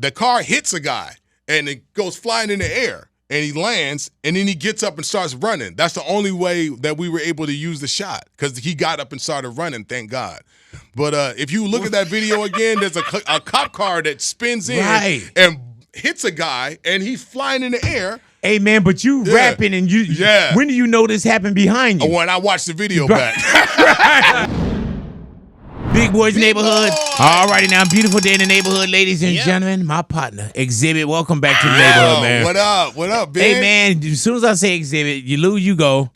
the car hits a guy and it goes flying in the air. And he lands, and then he gets up and starts running. That's the only way that we were able to use the shot, because he got up and started running, thank God. But if you look at that video again, there's a cop car that spins in and hits a guy, and he's flying in the air. Hey, man, but you rapping, and when do you know this happened behind you? When I watched the video back. Big Boy's Neighborhood. All righty now, beautiful day in the neighborhood, ladies and gentlemen. My partner, Xzibit. Welcome back to the neighborhood, man. What up? What up, big? Hey, man, as soon as I say Xzibit, you lose, you go.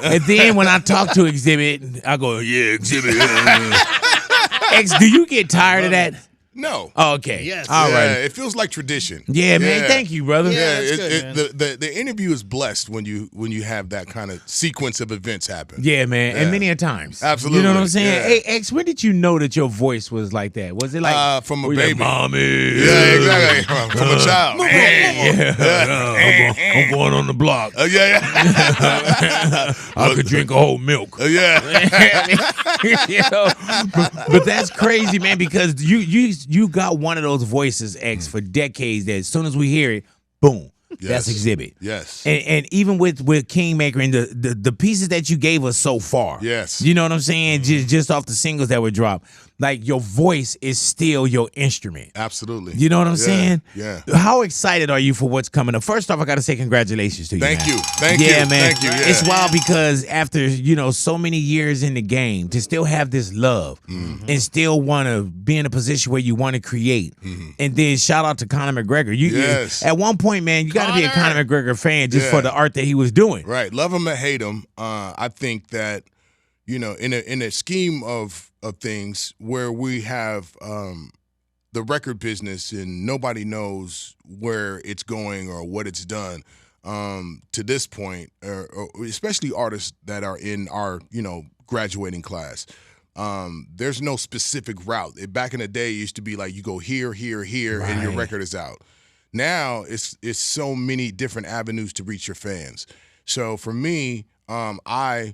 And then when I talk to Xzibit, I go, yeah, Xzibit. X, do you get tired of that? No. Oh, okay. Yes. All right. It feels like tradition. Yeah, man. Thank you, brother. Yeah, good, the interview is blessed when you have that kind of sequence of events happen. Yeah, man. And many a times. Absolutely. You know what I'm saying? Yeah. Hey, X, when did you know that your voice was like that? Was it like from a were you baby? like, Mommy. Yeah, exactly. From a child. I'm going on the block. Yeah. I could drink a whole milk. Yeah. You know? But that's crazy, man, because you got one of those voices, X, for decades that as soon as we hear it, boom, that's Xzibit. Yes. And even with Kingmaker and the pieces that you gave us so far. Yes. You know what I'm saying? Just off the singles that were dropped. Like, your voice is still your instrument. Absolutely. You know what I'm saying? Yeah. How excited are you for what's coming up? First off, I got to say congratulations to you. Thank man. you. Thank you. Yeah, man. Thank you. Yeah. It's wild because after, so many years in the game, to still have this love and still want to be in a position where you want to create. And then shout out to Conor McGregor. Yes. At one point, man, you got to be a Conor McGregor fan just for the art that he was doing. Right. Love him or hate him. I think that, in a scheme of things where we have the record business and nobody knows where it's going or what it's done to this point, or especially artists that are in our, graduating class. There's no specific route. Back in the day, it used to be like you go here, here, here, and your record is out. Now it's so many different avenues to reach your fans. So for me, I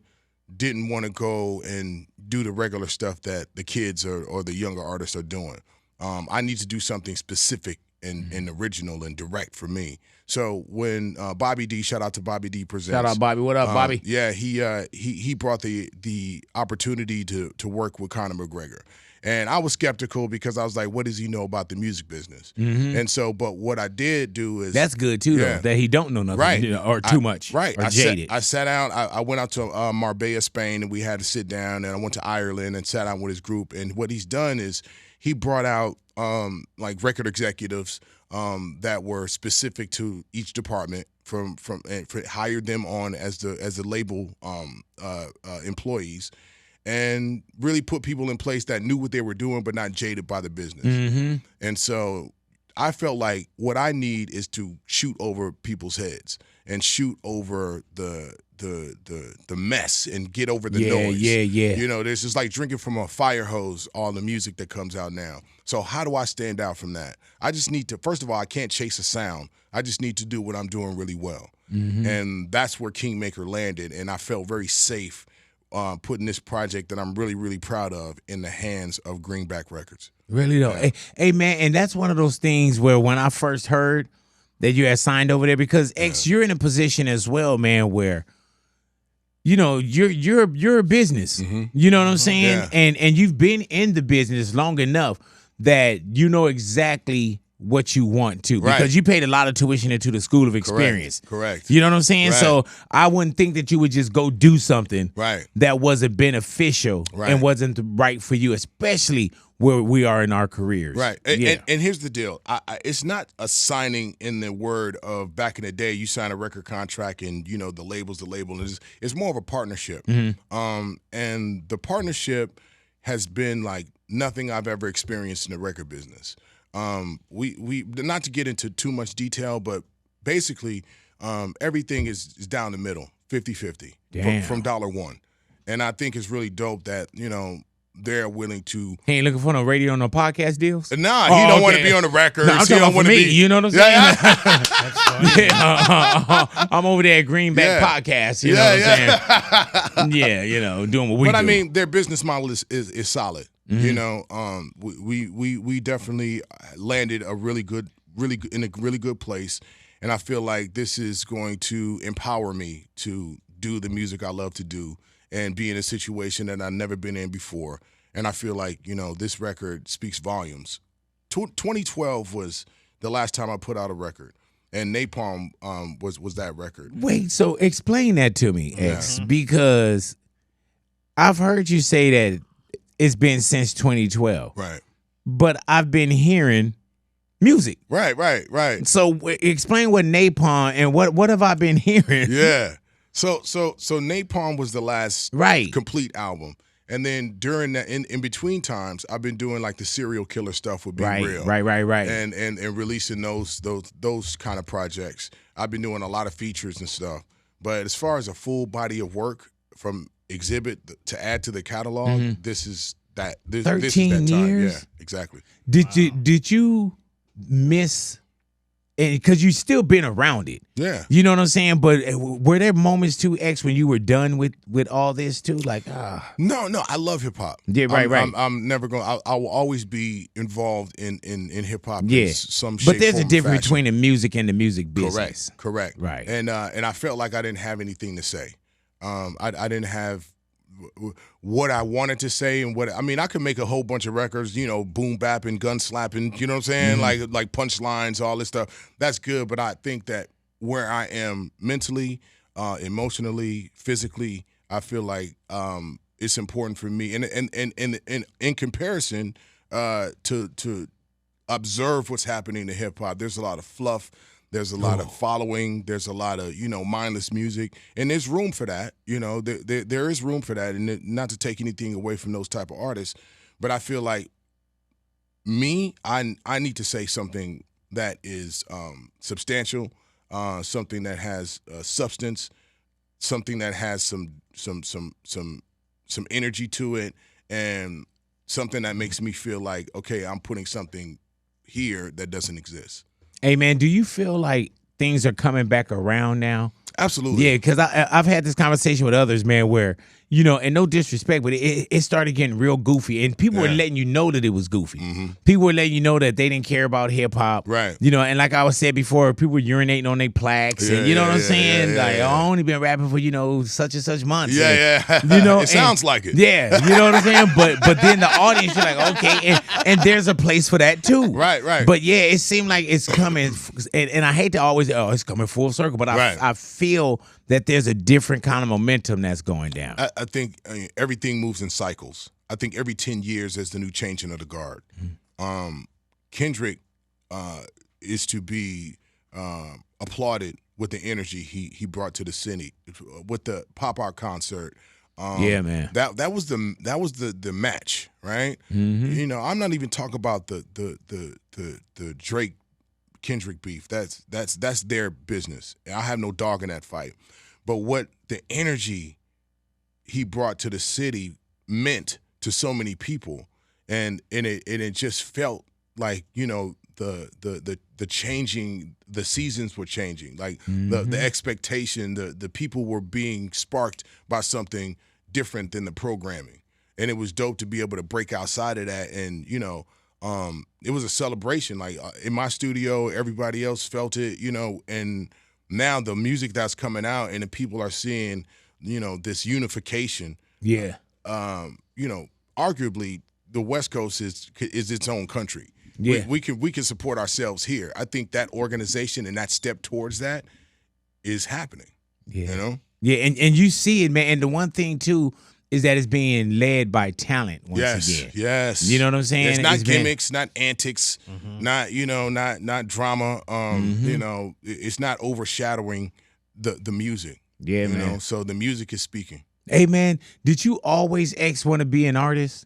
didn't want to go and do the regular stuff that the kids or the younger artists are doing. I need to do something specific and original and direct for me. So when Bobby D, shout out to Bobby D Presents. Shout out, Bobby. What up, Bobby? Yeah, he brought the opportunity to work with Conor McGregor. And I was skeptical because I was like, what does he know about the music business? And so, but what I did do is... That's good, too, though, that he don't know nothing, or too much, or jaded. I sat down, I went out to Marbella, Spain, and we had to sit down, and I went to Ireland and sat down with his group. And what he's done is he brought out, like, record executives that were specific to each department, hired them on as the label employees, and really put people in place that knew what they were doing but not jaded by the business. And so I felt like what I need is to shoot over people's heads and shoot over the mess and get over the noise. Yeah. There's just like drinking from a fire hose, all the music that comes out now. So how do I stand out from that? I just need to, first of all, I can't chase a sound. I just need to do what I'm doing really well. And that's where Kingmaker landed, and I felt very safe putting this project that I'm really, really proud of in the hands of Greenback Records. Really, though. Hey, man, and that's one of those things where when I first heard that you had signed over there, because, X, you're in a position as well, man, where, you're a business. You know what I'm saying? Yeah. And you've been in the business long enough that you know exactly what you want to, because you paid a lot of tuition into the School of Experience. Correct. You know what I'm saying? Right. So I wouldn't think that you would just go do something that wasn't beneficial and wasn't right for you, especially where we are in our careers. Right. And here's the deal. It's not a signing in the word of back in the day, you sign a record contract and, the label's the label. It's more of a partnership. And the partnership has been like nothing I've ever experienced in the record business. We not to get into too much detail, but basically everything is down the middle, 50-50 from $1. And I think it's really dope that, they're willing to. He ain't looking for no radio, no podcast deals? Nah, he don't want to be on the records. No, I'm talking about for me, you know what I'm saying? I'm over there at Greenback Podcast, you know what I'm saying? Yeah, doing what we do. But I mean, their business model is solid. You know, we definitely landed a really good in a really good place, and I feel like this is going to empower me to do the music I love to do and be in a situation that I've never been in before. And I feel like, you know, this record speaks volumes. 2012 was the last time I put out a record, and Napalm was that record. Wait, so explain that to me, X, because I've heard you say that it's been since 2012. Right. But I've been hearing music. Right. So explain what Napalm and what have I been hearing? Yeah. So Napalm was the last complete album. And then during that, in between times, I've been doing like the serial killer stuff with Be Real. Right. And releasing those kind of projects. I've been doing a lot of features and stuff. But as far as a full body of work from Xzibit to add to the catalog, this is that. This 13 is that time. years? Yeah, exactly. Did you miss? Because you still been around it. Yeah. You know what I'm saying? But were there moments too, X, when you were done with all this too? Like, No, I love hip hop. Yeah, right. I'm never going. I will always be involved in hip hop. Yeah. In some shape, but there's a form, difference fashion. between the music and the music business. Correct. Right. And I felt like I didn't have anything to say. I didn't have what I wanted to say, and what I mean, I could make a whole bunch of records, you know, boom bap and gun slapping, you know what I'm saying, like punchlines, all this stuff. That's good, but I think that where I am mentally, emotionally, physically, I feel like it's important for me, and in comparison to observe what's happening to hip hop. There's a lot of fluff. There's a lot of following. There's a lot of, you know, mindless music. And there's room for that. You know, there is room for that. And not to take anything away from those type of artists, but I feel like I need to say something that is substantial, something that has substance, something that has some energy to it, and something that makes me feel like, okay, I'm putting something here that doesn't exist. Hey, man, do you feel like things are coming back around now? Absolutely. Yeah, because I've had this conversation with others, man, where, you know, and no disrespect, but it started getting real goofy. And people were letting you know that it was goofy. People were letting you know that they didn't care about hip hop. Right. You know, and like I was said before, people were urinating on their plaques. And you know what I'm saying? I've only been rapping for, you know, such and such months. Yeah. You know, it sounds like it. Yeah. You know what I'm saying? But then the audience, you're like, okay. And there's a place for that too. Right. But yeah, it seemed like it's coming. And I hate to always, it's coming full circle. But I feel that there's a different kind of momentum that's going down. I think everything moves in cycles. I think every 10 years there's the new changing of the guard. Kendrick is to be applauded with the energy he brought to the city with the pop art concert. Yeah, man. That was the match, right? You know, I'm not even talking about the Drake Kendrick beef. That's their business. I have no dog in that fight. But what the energy he brought to the city meant to so many people, and it just felt like, you know, the changing, the seasons were changing, like the expectation, the people were being sparked by something different than the programming, and it was dope to be able to break outside of that. And you know, it was a celebration. Like in my studio, everybody else felt it, you know, and now the music that's coming out and the people are seeing, you know, this unification. Yeah. You know, arguably the West Coast is its own country. Yeah. We can support ourselves here. I think that organization and that step towards that is happening. Yeah. You know? Yeah, and you see it, man. And the one thing too is that it's being led by talent once again. Yes. You know what I'm saying? It's not gimmicks, not antics, not, you know, not drama. You know, it's not overshadowing the music. Yeah, you man. know? So the music is speaking. Hey, man, did you always want to be an artist?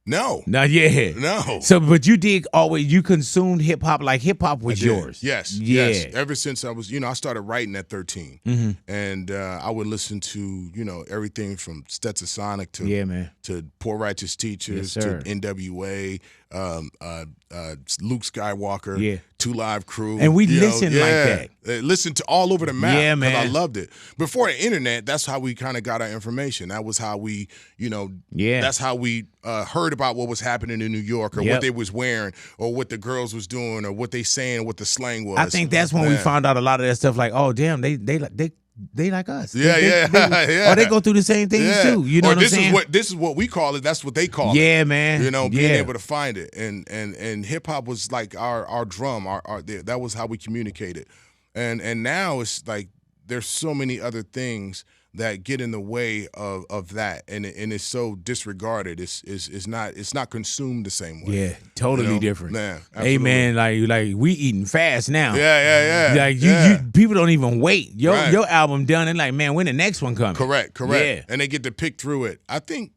No. Not yet. No. So, but you did always, you consumed hip hop like hip hop was yours. Yes. Yeah. Yes. Ever since I was, you know, I started writing at 13. And I would listen to, you know, everything from Stetson Sonic to man. to Poor Righteous Teachers to NWA, Luke Skywalker, Yeah. 2 Live Crew. And we listened like that. Listened to all over the map. Yeah, man. I loved it. Before the internet, that's how we kind of got our information. That was how we, that's how we heard about what was happening in New York or what they was wearing or what the girls was doing or what they saying or what the slang was. I think that's when we found out a lot of that stuff like, oh, damn, they like us. Yeah. Or they go through the same things too. You know what I'm saying? This is what we call it. That's what they call it. Yeah, man. Being able to find it. And hip hop was like our drum. That was how we communicated. And now it's like there's so many other things that get in the way of that, and it's so disregarded. It's not consumed the same way. Yeah, totally different. Yeah, hey man, like we eating fast now. Yeah. Like you people don't even wait. Your album done, and like, man, when the next one coming? Correct. Yeah. And they get to pick through it. I think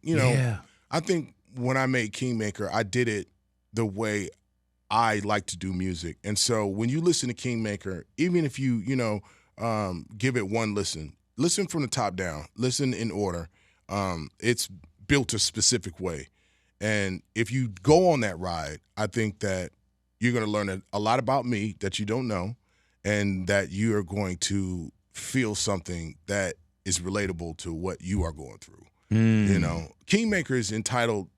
I think when I made Kingmaker, I did it the way I like to do music, and so when you listen to Kingmaker, even if you give it one listen. Listen from the top down. Listen in order. It's built a specific way. And if you go on that ride, I think that you're going to learn a lot about me that you don't know, and that you are going to feel something that is relatable to what you are going through. Kingmaker is entitled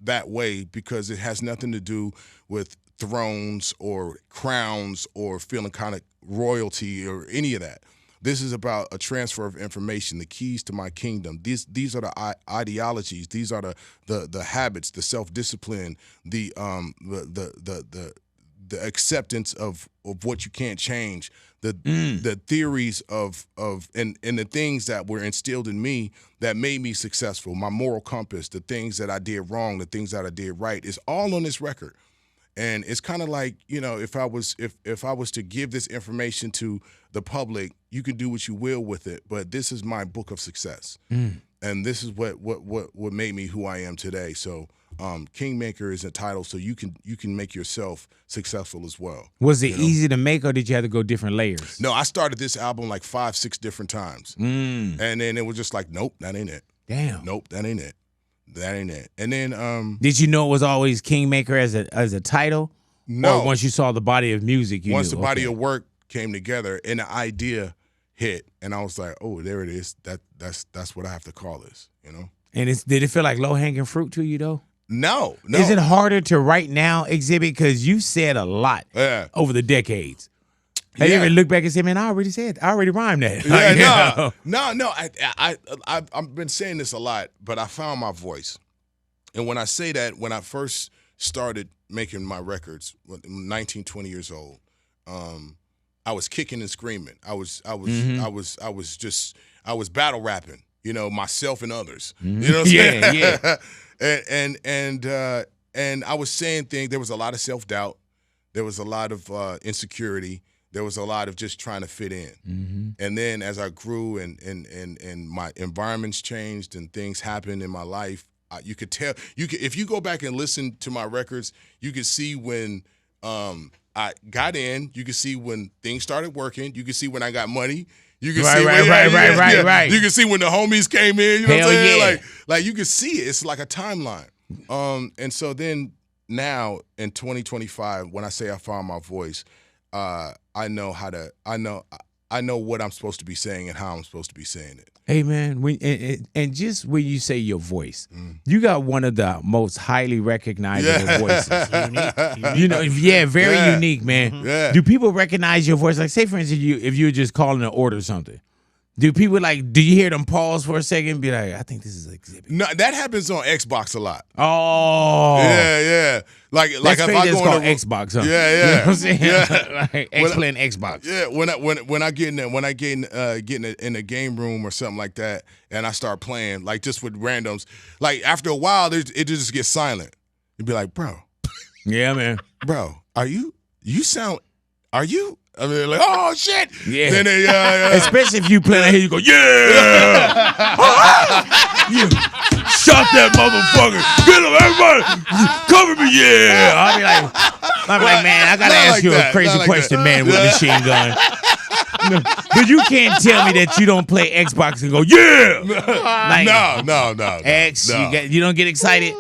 that way because it has nothing to do with thrones or crowns or feeling kind of royalty or any of that. This is about a transfer of information, the keys to my kingdom. These are the ideologies. These are the habits, the self-discipline, the acceptance of what you can't change, the theories of and the things that were instilled in me that made me successful, my moral compass, the things that I did wrong, the things that I did right, is all on this record. And it's kind of like, if I was to give this information to the public, you can do what you will with it, but this is my book of success. And this is what made me who I am today. So Kingmaker is a title so you can make yourself successful as well. Was it easy to make, or did you have to go different layers? No, I started this album like 5-6 different times. And then it was just like, nope, that ain't it. Damn. Nope, that ain't it. That ain't it. And then did you know it was always Kingmaker as a title? No. Or once you saw the body of music, once the body of work came together and the idea hit, and I was like, oh, there it is. That's what I have to call this, And did it feel like low hanging fruit to you though? No. Is it harder to write now, Xzibit? Because you said a lot over the decades. Have you ever looked back and said, man, I already rhymed that. No. I've been saying this a lot, but I found my voice. And when I say that, when I first started making my records, 19, 20 years old, I was kicking and screaming. I was battle rapping, myself and others. You know what I'm saying? And I was saying things. There was a lot of self-doubt. There was a lot of insecurity. There was a lot of just trying to fit in. And then as I grew and my environments changed and things happened in my life, you could tell. If you go back and listen to my records, you could see when I got in. You could see when things started working. You could see when I got money. You can see right. You can see when the homies came in. You know what I'm saying? Like you can see it. It's like a timeline. And so then now in 2025, when I say I found my voice, I know what I'm supposed to be saying and how I'm supposed to be saying it. Hey man, and just when you say your voice, you got one of the most highly recognizable voices. Unique. Very unique, man. Do people recognize your voice? Like, say for instance, if you were just calling an order or something. Do people do you hear them pause for a second and be like, I think this is Xzibit? No, that happens on Xbox a lot. Oh. Yeah. Like if I go on Xbox, huh? Yeah. You know what I'm saying? Like explain Xbox. Yeah, when I get in a game room or something like that, and I start playing, like just with randoms, like after a while it just gets silent. You'd be like, bro. Yeah, man. Bro, are you? I mean, like, oh shit! Yeah. Then especially if you play that here, you go, yeah! You shot that motherfucker! Get him, everybody! Cover me, yeah! I'll be like, man, I gotta ask you a crazy question, man, with a machine gun. But you can't tell me that you don't play Xbox and go, yeah! No. X, you don't get excited?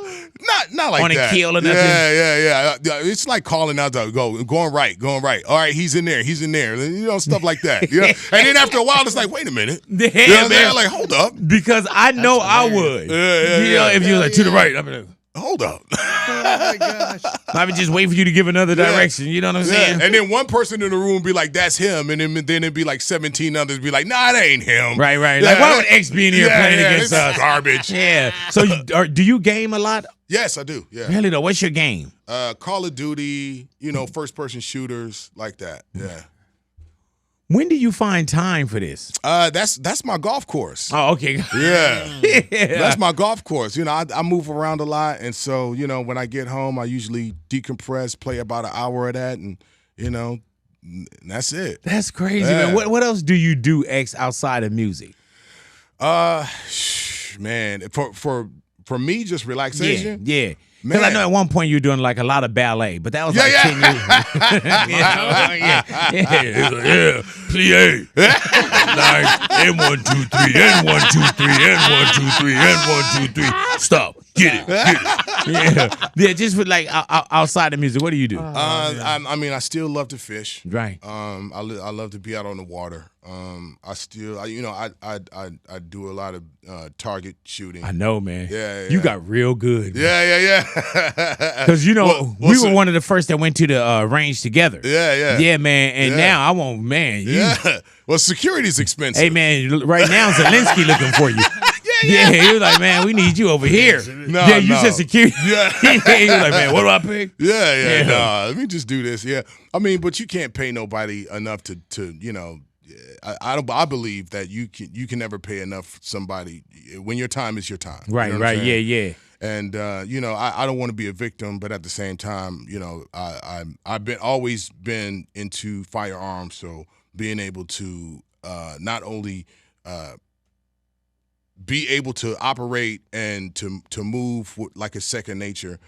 Not like on that. A kill or nothing. Yeah. It's like calling out the going right. All right, he's in there. You know, stuff like that. You know? And then after a while, it's like, wait a minute. Yeah, you know what I'm man. saying? Like, hold up. Because I know I would. You know, if you was like to the right, I'm like, hold up. Oh my gosh. I would just wait for you to give another direction. You know what I'm saying? And then one person in the room be like, that's him. And then it'd be like 17 others be like, nah, that ain't him. Right. Like, why would X be in here playing against us? Garbage. Yeah. So do you game a lot? Yes, I do. Yeah. Really though, what's your game? Call of Duty, you know, first person shooters like that. Yeah. When do you find time for this? That's my golf course. Oh, okay. Yeah. That's my golf course. You know, I move around a lot, and so, you know, when I get home, I usually decompress, play about an hour of that, and, you know, that's it. That's crazy, man. What else do you do, X, outside of music? Man, for me, just relaxation. Yeah. Because I know at one point you were doing like a lot of ballet, but that was like 10 years. Plie. Like N1 2 3, N1 2 3, N1 2 3, N1 2 3. Stop. Get it. Yeah. Just with like outside of music, what do you do? I mean, I still love to fish. Right. I love to be out on the water. I do a lot of target shooting. I know, man. Yeah. You got real good. Man. Yeah. Because, you know, we were one of the first that went to the range together. Yeah. Yeah, man. And now I won't, man. Well, security's expensive. Hey, man, right now Zelensky looking for you. Yeah, he was like, man, we need you over here. You said security. Yeah. He was like, man, what do I pick? Yeah. Nah, let me just do this. Yeah. I mean, but you can't pay nobody enough to you know, I believe that you can never pay enough somebody when your time is your time. Right, you know yeah. And you know, I don't want to be a victim, but at the same time, you know, I've always been into firearms, so being able to not only be able to operate and to move like a second nature,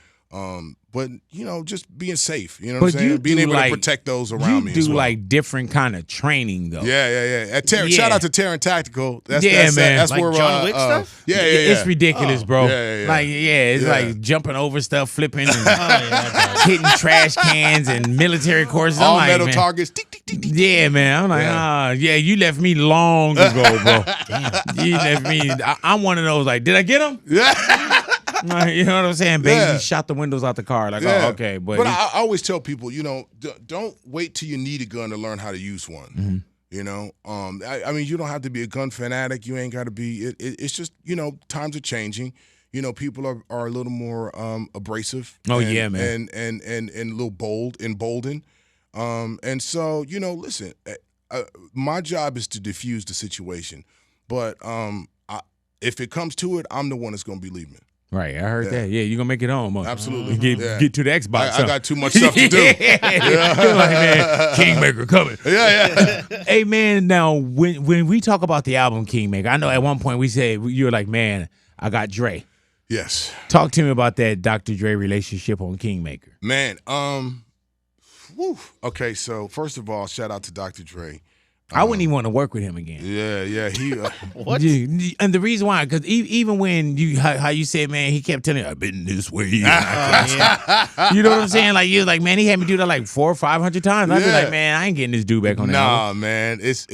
but you know, just being safe. You know what I'm saying? Being able to protect those around me. You do as well. like different kind of training though. Yeah. Shout out to Terran Tactical. Man. That's like where John Wick stuff. Yeah. It's ridiculous, bro. Yeah. Like, it's like jumping over stuff, flipping, and hitting trash cans and military courses. All like, metal man, targets. Yeah, man. I'm like, you left me long ago, bro. Damn. You left me. I'm one of those. Like, did I get him? Yeah. You know what I'm saying, baby? He shot the windows out the car. Like, oh, okay. But I always tell people, you know, don't wait till you need a gun to learn how to use one. Mm-hmm. You know, I mean, you don't have to be a gun fanatic. You ain't got to be. It's just, you know, times are changing. You know, people are a little more abrasive. Oh, yeah, man. And a little emboldened. And so, you know, listen, my job is to diffuse the situation. But if it comes to it, I'm the one that's going to be leaving. Right, I heard that. Yeah, you're going to make it home. Huh? Absolutely. Get to the Xbox. I got too much stuff to do. You're like, man, Kingmaker coming. Yeah. Hey, man, now, when we talk about the album Kingmaker, I know at one point we said, you were like, man, I got Dre. Yes. Talk to me about that Dr. Dre relationship on Kingmaker. Man, okay, so first of all, shout out to Dr. Dre. I wouldn't even want to work with him again. Yeah. He what? And the reason why, because even when how you said, man, he kept telling you, I've been this way. You know what I'm saying? Like, you was like, man, he had me do that like 400 or 500 times. I'd be like, man, I ain't getting this dude back on that. Nah, man, it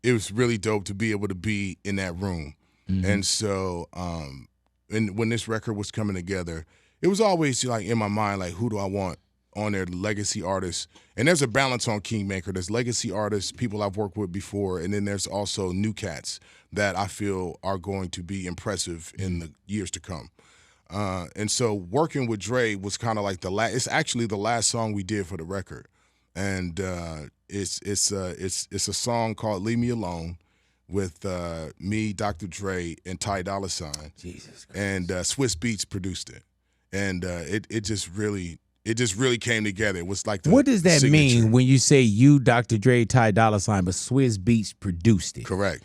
was really dope to be able to be in that room. Mm-hmm. And so, and when this record was coming together, it was always like in my mind, like, who do I want on their legacy artists? And there's a balance on Kingmaker. There's legacy artists, people I've worked with before, and then there's also new cats that I feel are going to be impressive in the years to come. And so working with Dre was kind of like it's actually the last song we did for the record. And it's a song called Leave Me Alone with me, Dr. Dre, and Ty Dolla $ign. Jesus Christ. And Swiss Beats produced it. And it just really came together. It was like what does that signature. mean when you say you, Dr. Dre, Ty Dolla $ign, but Swiss Beats produced it? Correct.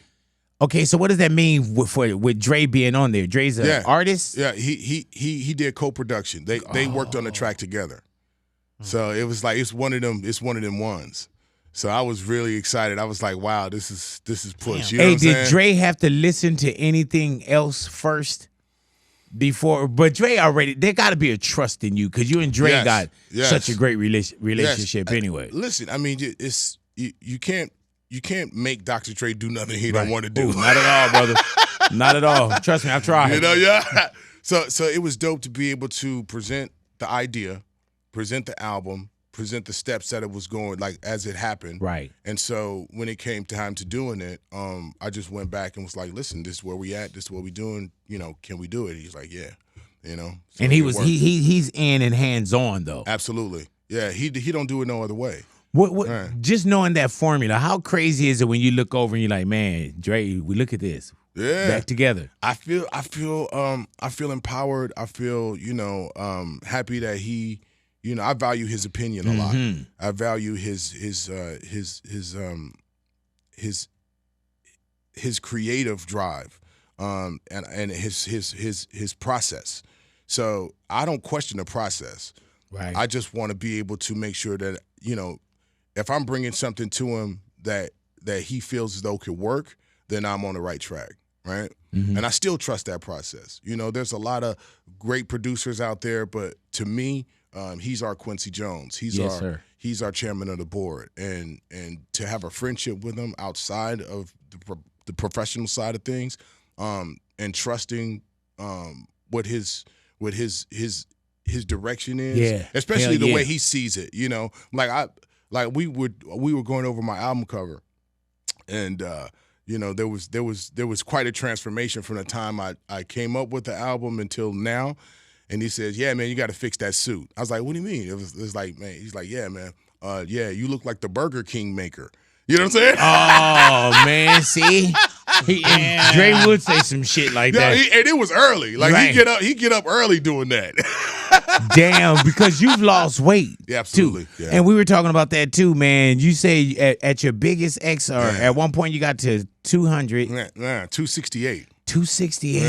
Okay, so what does that mean with Dre being on there? Dre's an artist? Yeah, he did co-production. They worked on the track together. So it was like it's one of them ones. So I was really excited. I was like, wow, this is push. You know what I'm saying? Did Dre have to listen to anything else first? before, but Dre already, there got to be a trust in you because you and Dre got such a great relationship anyway. Listen, I mean, it's you can't make Dr. Dre do nothing he don't want to do. Ooh, not at all, brother. Not at all. Trust me, I've tried. You know, yeah. So it was dope to be able to present the idea, present the album, present the steps that it was going, like, as it happened. Right. And so when it came time to doing it, I just went back and was like, listen, this is where we at, this is what we doing, you know, can we do it? He's like, yeah, you know. So and he's in and hands on though. Absolutely. Yeah, he don't do it no other way. What Right. Just knowing that formula, how crazy is it when you look over and you're like, man, Dre, we look at this. Yeah. Back together. I feel empowered. I feel, you know, happy that he, you know, I value his opinion a lot. I value his creative drive, and his process. So I don't question the process. Right. I just want to be able to make sure that, you know, if I'm bringing something to him that he feels as though could work, then I'm on the right track. Right. And I still trust that process. You know, there's a lot of great producers out there, but to me, he's our Quincy Jones. He's our chairman of the board, and to have a friendship with him outside of the professional side of things, and trusting what his direction is, especially the way he sees it. You know, we were going over my album cover, and you know, there was quite a transformation from the time I came up with the album until now. And he says, yeah, man, you got to fix that suit. I was like, what do you mean? It was like, man, he's like, yeah, man, yeah, you look like the Burger King maker. You know what I'm saying? Oh, man, see? And Dre would say some shit like that. And it was early. Like, right. he get up early doing that. Damn, because you've lost weight. Yeah, absolutely. Too. Yeah. And we were talking about that too, man. You say at your biggest X, or at one point you got to 200. Yeah, 268. 268.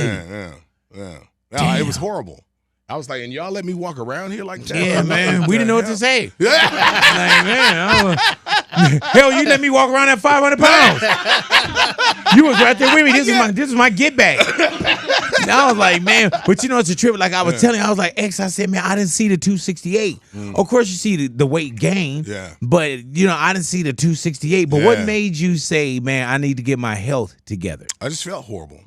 Yeah. It was horrible. I was like, and y'all let me walk around here like that? Yeah, man. We didn't know what to say. Yeah. Like, man, hell, you let me walk around at 500 pounds. You was right there with me. This is my get back. And I was like, man, but you know, it's a trip. Like I was telling you, I was like, X, I said, man, I didn't see the 268. Of course, you see the weight gain. Yeah. But, you know, I didn't see the 268. But what made you say, man, I need to get my health together? I just felt horrible.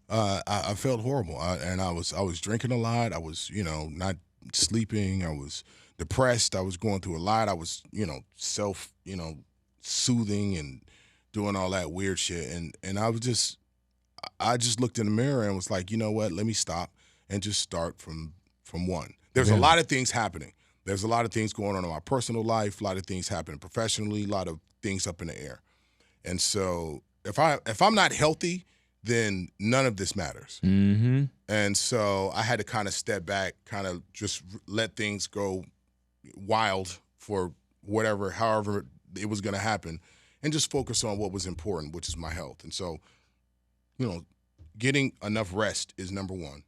I felt horrible. I was drinking a lot. I was, you know, not sleeping. I was depressed. I was going through a lot. I was, you know, soothing and doing all that weird shit. And I just looked in the mirror and was like, you know what? Let me stop and just start from one. There's a lot of things happening. There's a lot of things going on in my personal life, a lot of things happening professionally, a lot of things up in the air. And so if I'm not healthy, then none of this matters. And so I had to kind of step back, kind of just let things go wild for however it was going to happen, and just focus on what was important, which is my health. And so, you know, getting enough rest is number one.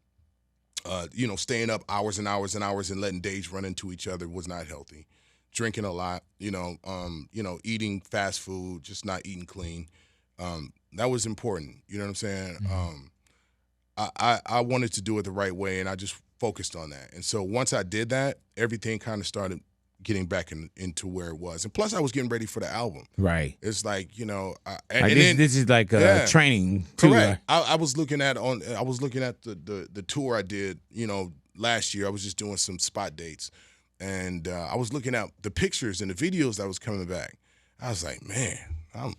You know, staying up hours and hours and hours and letting days run into each other was not healthy. Drinking a lot, eating fast food, just not eating clean. That was important. You know what I'm saying? I wanted to do it the right way, and I just focused on that. And so once I did that, everything kind of started getting back into where it was. And plus, I was getting ready for the album. Right. It's like, you know, this is like training too. Correct. I was looking at the tour I did, you know, last year. I was just doing some spot dates, and I was looking at the pictures and the videos that was coming back. I was like, man,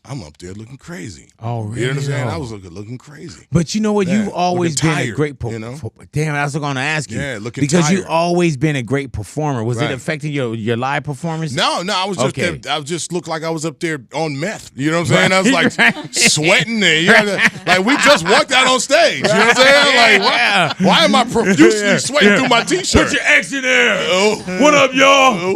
I'm up there looking crazy. Oh, really? You know what I'm saying? I was looking crazy. But you know what? You've always been tired, a great you know? Damn, I was going to ask you. Yeah, looking because tired. you've always been a great performer. Was it affecting your live performance? No, I was just there, I just looked like I was up there on meth. You know what I'm saying? I was like sweating there. Like we just walked out on stage. You know what I'm saying? Like why am I profusely sweating through my t-shirt? Put your X in there. What up, y'all?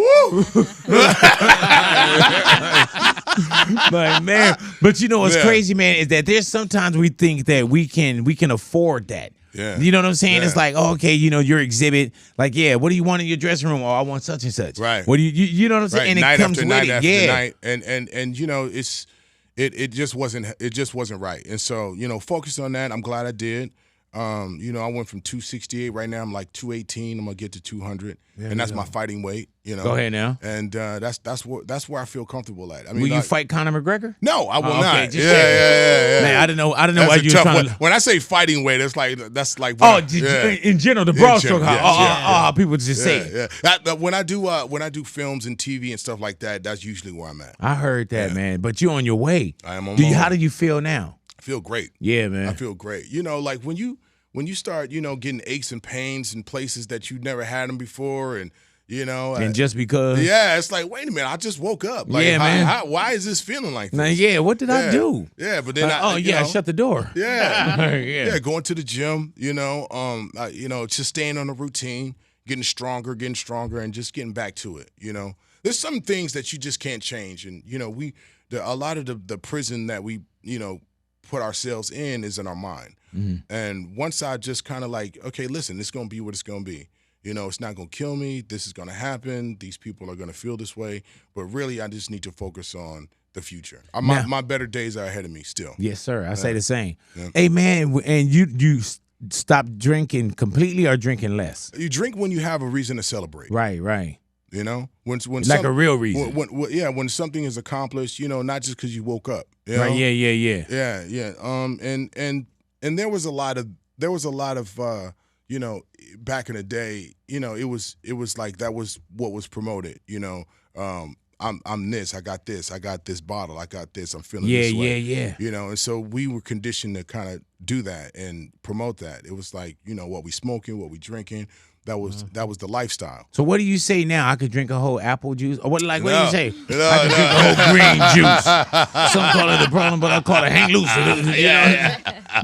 Like, man, but you know what's crazy, man, is that there's sometimes we think that we can afford that. Yeah. You know what I'm saying? Yeah. It's like, oh, okay, you know, your Xzibit, like, yeah, what do you want in your dressing room? Oh, I want such and such. Right. What do you know what I'm saying? Right. And night it comes after with night it. after night. And you know, it just wasn't right. And so, you know, focused on that. I'm glad I did. You know, I went from 268. Right now, I'm like 218. I'm gonna get to 200, and that's my fighting weight. You know, Go ahead now. And that's where I feel comfortable at. I mean, will you fight Conor McGregor? No, I will not. Just yeah. Man, I didn't know why you were trying to. When I say fighting weight, that's like in general, the broad stroke. People just say it. Yeah. When I do films and TV and stuff like that, that's usually where I'm at. I heard that, man. But you're on your way. I am on my way. How do you feel now? I feel great. Yeah, man. I feel great. You know, like when you start, you know, getting aches and pains in places that you never had them before, and you know, and just because, it's like, wait a minute, I just woke up. Like, man, why is this feeling like this? Now, what did I do? Yeah, but then I shut the door. Yeah, going to the gym. You know, just staying on a routine, getting stronger, and just getting back to it. You know, there's some things that you just can't change, and you know, a lot of the prison that we, you know, put ourselves in is in our mind. Mm-hmm. And once I just kind of like, okay, listen, it's going to be what it's going to be. You know, it's not going to kill me. This is going to happen. These people are going to feel this way. But really, I just need to focus on the future. My better days are ahead of me still. Yes, sir. I say the same. Yeah. Hey, man, and you stop drinking completely or drinking less? You drink when you have a reason to celebrate. Right. You know, when like a real reason. When something is accomplished, you know, not just because you woke up. You know? Right. Yeah. And there was a lot of you know, back in the day, you know, it was like that was what was promoted. You know, I'm this, I got this bottle, I got this, I'm feeling this way. Yeah. You know, and so we were conditioned to kind of do that and promote that. It was like, you know, what we smoking, what we drinking. That was the lifestyle. So what do you say now? I could drink a whole apple juice? Or what do you say? I could drink a whole green juice. Some call it the problem, but I call it hang loose.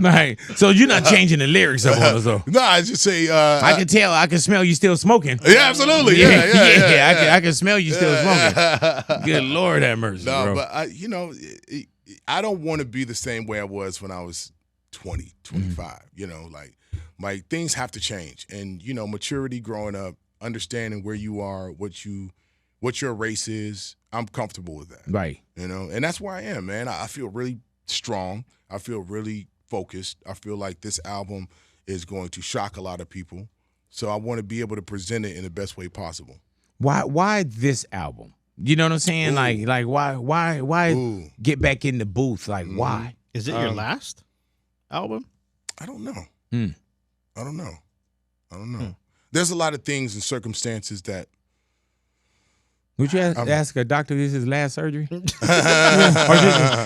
Right. So you're not changing the lyrics up on us, though. No, I just say I can tell, I can smell you still smoking. Yeah, absolutely. Yeah. I can smell you still smoking. Good Lord have mercy. No, bro. but you know, I don't want to be the same way I was when I was 20, 25. You know, like things have to change, and you know, maturity, growing up, understanding where you are, what your race is. I'm comfortable with that, right? You know, and that's where I am, man. I feel really strong. I feel really focused. I feel like this album is going to shock a lot of people, so I want to be able to present it in the best way possible. Why this album? You know what I'm saying? Ooh. Like why Ooh. Get back in the booth? Like why? Is it your last album? I don't know. I don't know. There's a lot of things and circumstances that. Would you ask a doctor this is his last surgery? Or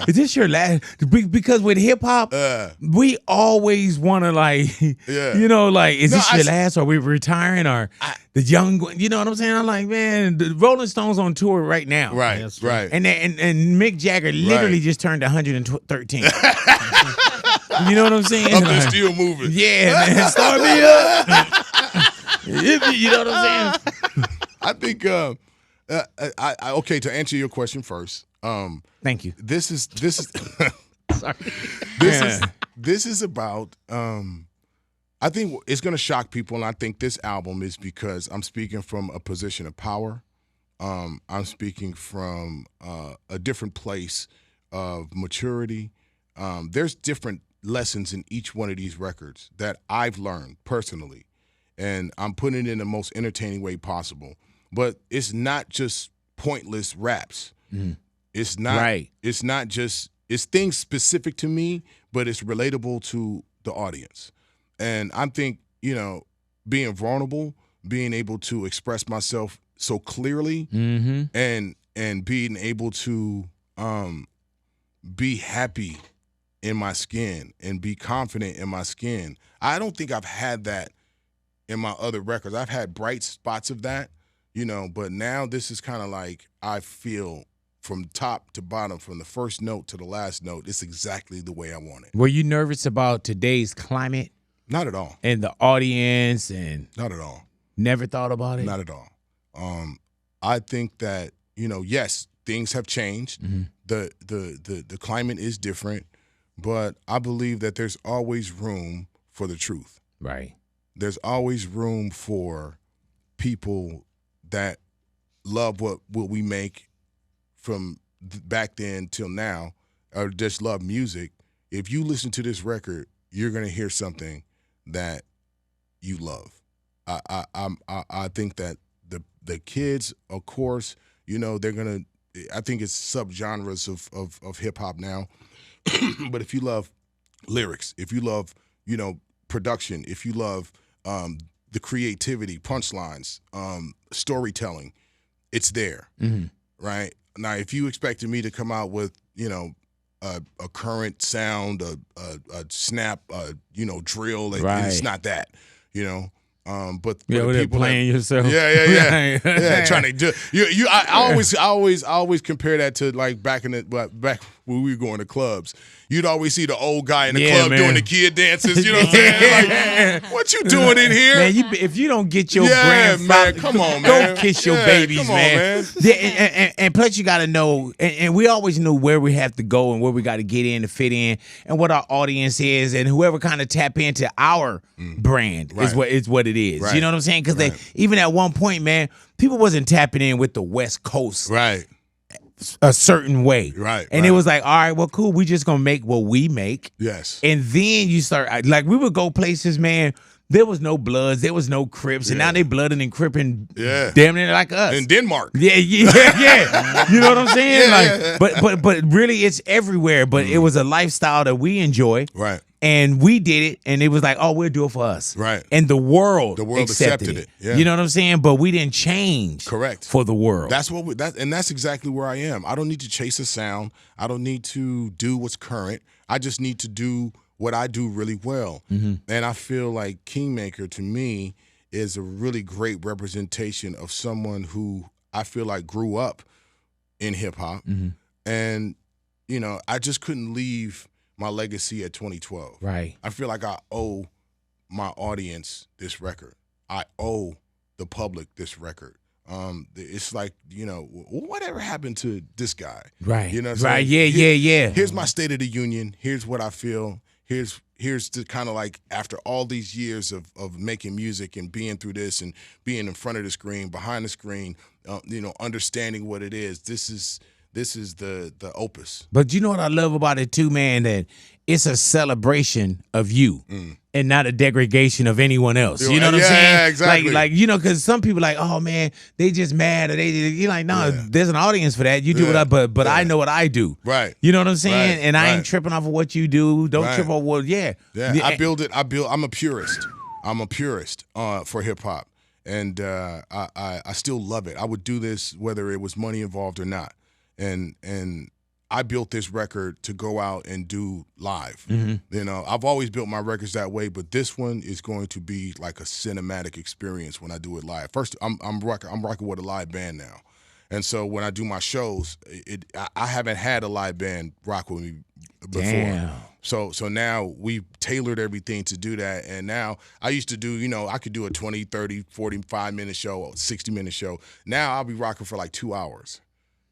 is this your last? Because with hip hop, we always want to you know, like, is this your last? Or we retiring? Or the young, you know what I'm saying? I'm like, man, the Rolling Stones on tour right now. Right. And Mick Jagger literally just turned 113. You know what I'm saying? Up there still moving. Yeah, man. Start me up. You know what I'm saying? I think okay, to answer your question first. Thank you. This is sorry. This is about I think it's gonna shock people, and I think this album is because I'm speaking from a position of power. I'm speaking from a different place of maturity. There's different lessons in each one of these records that I've learned personally, and I'm putting it in the most entertaining way possible. But it's not just pointless raps. It's not. Right. It's not just. It's things specific to me, but it's relatable to the audience. And I think, you know, being vulnerable, being able to express myself so clearly, and being able to be happy in my skin and be confident in my skin. I don't think I've had that in my other records. I've had bright spots of that, you know, but now this is kind of like I feel from top to bottom, from the first note to the last note, it's exactly the way I want it. Were you nervous about today's climate? Not at all. And the audience and not at all. Never thought about it? Not at all. I think that, you know, yes, things have changed. The climate is different. But I believe that there's always room for the truth. Right. There's always room for people that love what we make from back then till now, or just love music. If you listen to this record, you're going to hear something that you love. I think that the kids, of course, you know, they're gonna. I think it's subgenres of hip hop now, but if you love lyrics, if you love, you know, production, if you love the creativity, punchlines, storytelling, it's there, right? Now, if you expected me to come out with, you know, a current sound, a snap, you know, drill, it's not that, you know. But yeah, the people playing yourself. Yeah, trying to do you. I always compare that to like back when we were going to clubs. You'd always see the old guy in the club doing the kid dances. You know what I'm saying? Like, what you doing in here, man? If you don't get your grandfather, come on, man, go kiss your babies, come on, man. Yeah, and plus you got to know, and we always know where we have to go and where we got to get in to fit in, and what our audience is, and whoever kind of tap into our brand is what it is. Right. You know what I'm saying? Because even at one point, man, people wasn't tapping in with the West Coast, right? A certain way, and it was like, all right, well, cool, we just gonna make what we make, yes. And then you start, like, we would go places, man, there was no Bloods, there was no Crips, and now they blooding and cripping, damn near like us in Denmark. Yeah. You know what I'm saying? But really, it's everywhere. But it was a lifestyle that we enjoy, right? And we did it, and it was like, oh, we'll do it for us, right? And the world accepted it. Yeah. You know what I'm saying? But we didn't change, correct, for the world. That's what that's exactly where I am. I don't need to chase a sound. I don't need to do what's current. I just need to do what I do really well. And I feel like Kingmaker, to me, is a really great representation of someone who I feel like grew up in hip hop, and you know, I just couldn't leave my legacy at 2012. Right. I feel like I owe my audience this record. I owe the public this record. It's like, you know, whatever happened to this guy? Right. You know what I'm right. saying? Yeah. Here's my State of the Union. Here's what I feel. Here's the kind of like, after all these years of making music and being through this and being in front of the screen, behind the screen, you know, understanding what it is. This is the opus. But you know what I love about it too, man? That it's a celebration of you and not a degradation of anyone else. You know what I'm saying? Yeah, exactly. Like you know, because some people like, oh man, they just mad, or you're like, no, there's an audience for that. You do what I, but I know what I do. Right. You know what I'm saying? Right. And I ain't tripping off of what you do. Don't trip off what. Yeah. I'm a purist. I'm a purist for hip hop, and I still love it. I would do this whether it was money involved or not. And I built this record to go out and do live. You know, I've always built my records that way, but this one is going to be like a cinematic experience when I do it live. First, I'm rocking with a live band now, and so when I do my shows, I haven't had a live band rock with me before. Damn. So now we've tailored everything to do that, and now I used to do, you know, I could do a 20, 30, 45-minute show, 60-minute show. Now I'll be rocking for like 2 hours.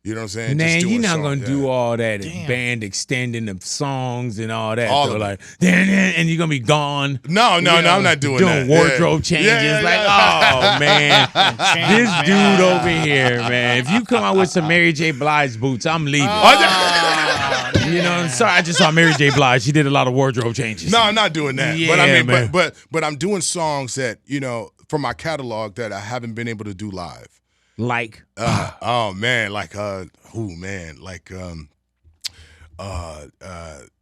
You know what I'm saying? Man, you're not gonna do all that band extending the songs and all that. All though. of Like, and you're gonna be gone. No, I'm not doing that. Doing wardrobe changes. Oh man, this dude over here, man. If you come out with some Mary J. Blige boots, I'm leaving. You know, I'm sorry. I just saw Mary J. Blige. She did a lot of wardrobe changes. No, I'm not doing that. Yeah, but I mean, man. but I'm doing songs that, you know, from my catalog that I haven't been able to do live. Like, oh man, like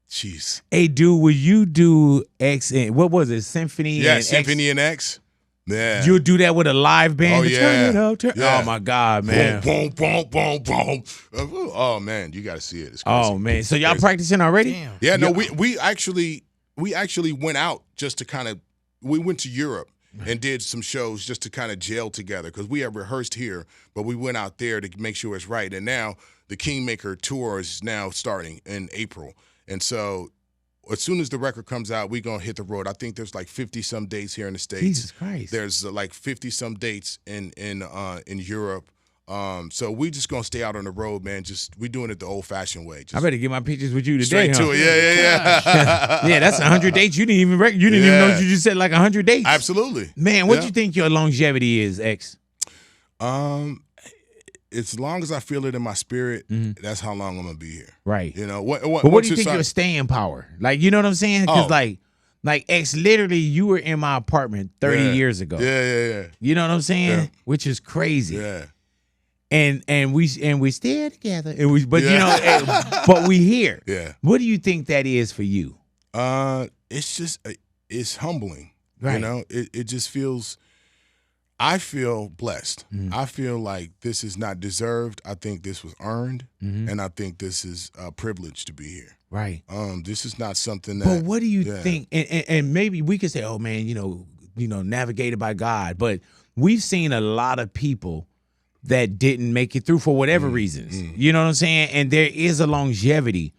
jeez. Hey, dude, will you do X and what was it? Symphony? Yeah, and Symphony X? and X. Yeah. You'll do that with a live band? Oh, yeah. Oh my God, man. Boom, boom, boom, boom, boom. Oh man, you got to see it. It's crazy. Oh man, so y'all practicing already? Damn. Yeah, no, we actually went out just to kind of, we went to Europe and did some shows just to kind of gel together, because we had rehearsed here, but we went out there to make sure it's right. And now the Kingmaker tour is now starting in April, and so as soon as the record comes out, we're going to hit the road. I think there's like 50-some dates here in the States. Jesus Christ. There's like 50-some dates in Europe. So we just going to stay out on the road, man. We doing it the old-fashioned way. I better get my pictures with you today, Straight to it. Yeah. Yeah, that's 100 dates. You didn't even even know you just said like 100 dates. Absolutely. Man, what do you think your longevity is, X? As long as I feel it in my spirit, that's how long I'm gonna be here. Right. You know But what do you think your staying power? Like, you know what I'm saying? Because like Like X, literally, you were in my apartment 30 years ago. Yeah. You know what I'm saying? Yeah. Which is crazy. Yeah. And we still together. And you know, but we here. Yeah. What do you think that is for you? It's just it's humbling. Right. You know, it just feels. I feel blessed. Mm-hmm. I feel like this is not deserved. I think this was earned, and I think this is a privilege to be here. Right. This is not something that. But what do you think? And maybe we could say, oh man, you know, navigated by God. But we've seen a lot of people that didn't make it through for whatever reasons. You know what I'm saying? And there is a longevity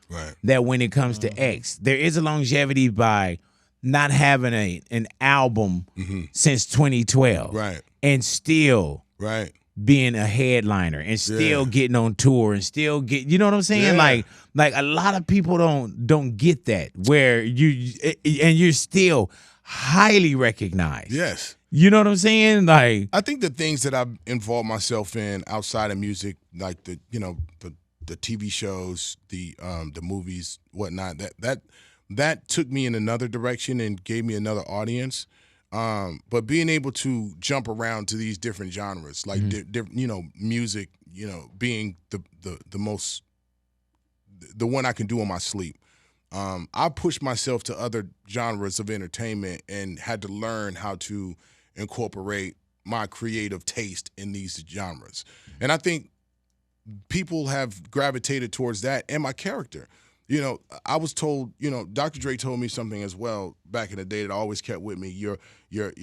that when it comes to X, there is a longevity by not having an album since 2012. Right. And still being a headliner and still getting on tour and still you know what I'm saying? Yeah. Like a lot of people don't get that, where you're still highly recognized. Yes. You know what I'm saying? Like, I think the things that I've involved myself in outside of music, like the TV shows, the movies, whatnot, that took me in another direction and gave me another audience. But being able to jump around to these different genres, like music, being the most, the one I can do in my sleep. I pushed myself to other genres of entertainment and had to learn how to incorporate my creative taste in these genres. And I think people have gravitated towards that and my character. You know, I was told, Dr. Dre told me something as well back in the day that always kept with me. Your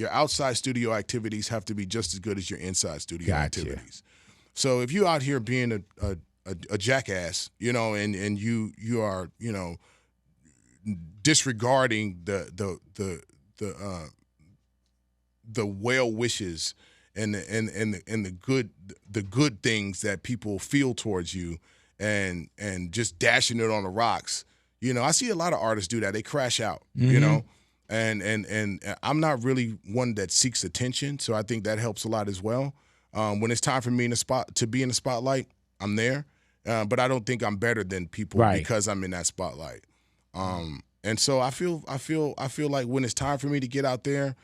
outside studio activities have to be just as good as your inside studio activities. So if you're out here being a jackass, and you are, disregarding the well wishes and the good things that people feel towards you, and just dashing it on the rocks. I see a lot of artists do that. They crash out, and I'm not really one that seeks attention, so I think that helps a lot as well. When it's time for me to be in the spotlight, I'm there, but I don't think I'm better than people because I'm in that spotlight. And so I feel like when it's time for me to get out there,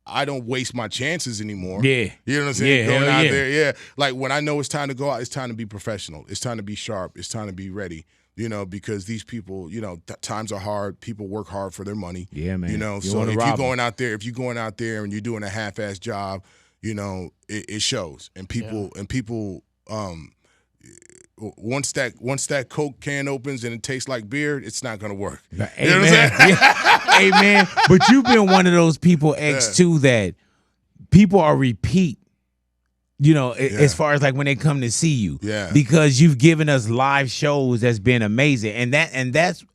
I don't waste my chances anymore. Yeah. You know what I'm saying? Yeah, Going out there, Like when I know it's time to go out, it's time to be professional. It's time to be sharp. It's time to be ready, because these people, times are hard. People work hard for their money. Yeah, man. So if you're going out there and you're doing a half-ass job, it shows. And people once that Coke can opens and it tastes like beer, it's not gonna work. Hey, you know what I'm saying? Hey man, but you've been one of those people, X, too, that people are repeat. As far as like when they come to see you, because you've given us live shows that's been amazing, and that's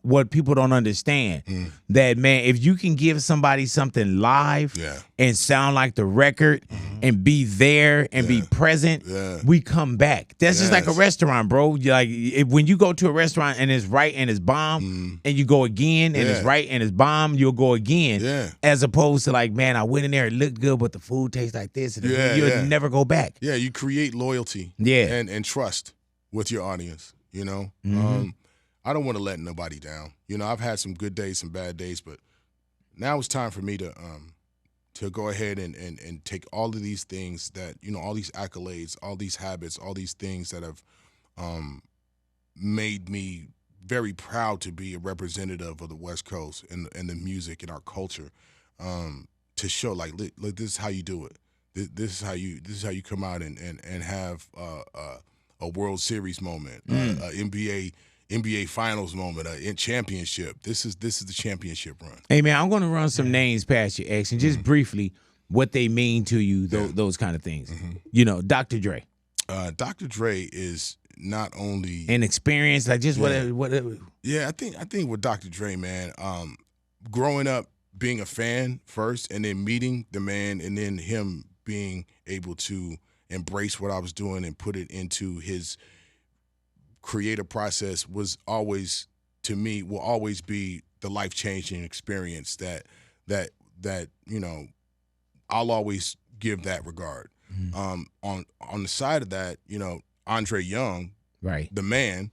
what people don't understand. That, man, if you can give somebody something live and sound like the record and be there and be present, we come back. That's just like a restaurant, bro. Like when you go to a restaurant and it's right and it's bomb, and you go again and it's right and it's bomb, you'll go again. As opposed to like, man, I went in there, it looked good, but the food tastes like this, and you'll never go back. Yeah, you create loyalty and trust with your audience, I don't want to let nobody down. I've had some good days, some bad days, but now it's time for me to go ahead and take all of these things that, all these accolades, all these habits, all these things that have made me very proud to be a representative of the West Coast and the music and our culture, to show like, look, this is how you do it. This is how you come out and have a World Series moment, NBA Finals moment, in championship. This is the championship run. Hey man, I'm going to run some names past you, X, and just briefly what they mean to you, those kind of things. Dr. Dre. Dr. Dre is not only an experience, like just whatever. Yeah, I think with Dr. Dre, man, growing up, being a fan first, and then meeting the man, and then him being able to embrace what I was doing and put it into his creative process will always be the life-changing experience that I'll always give that regard. On the side of that, Andre Young, the man,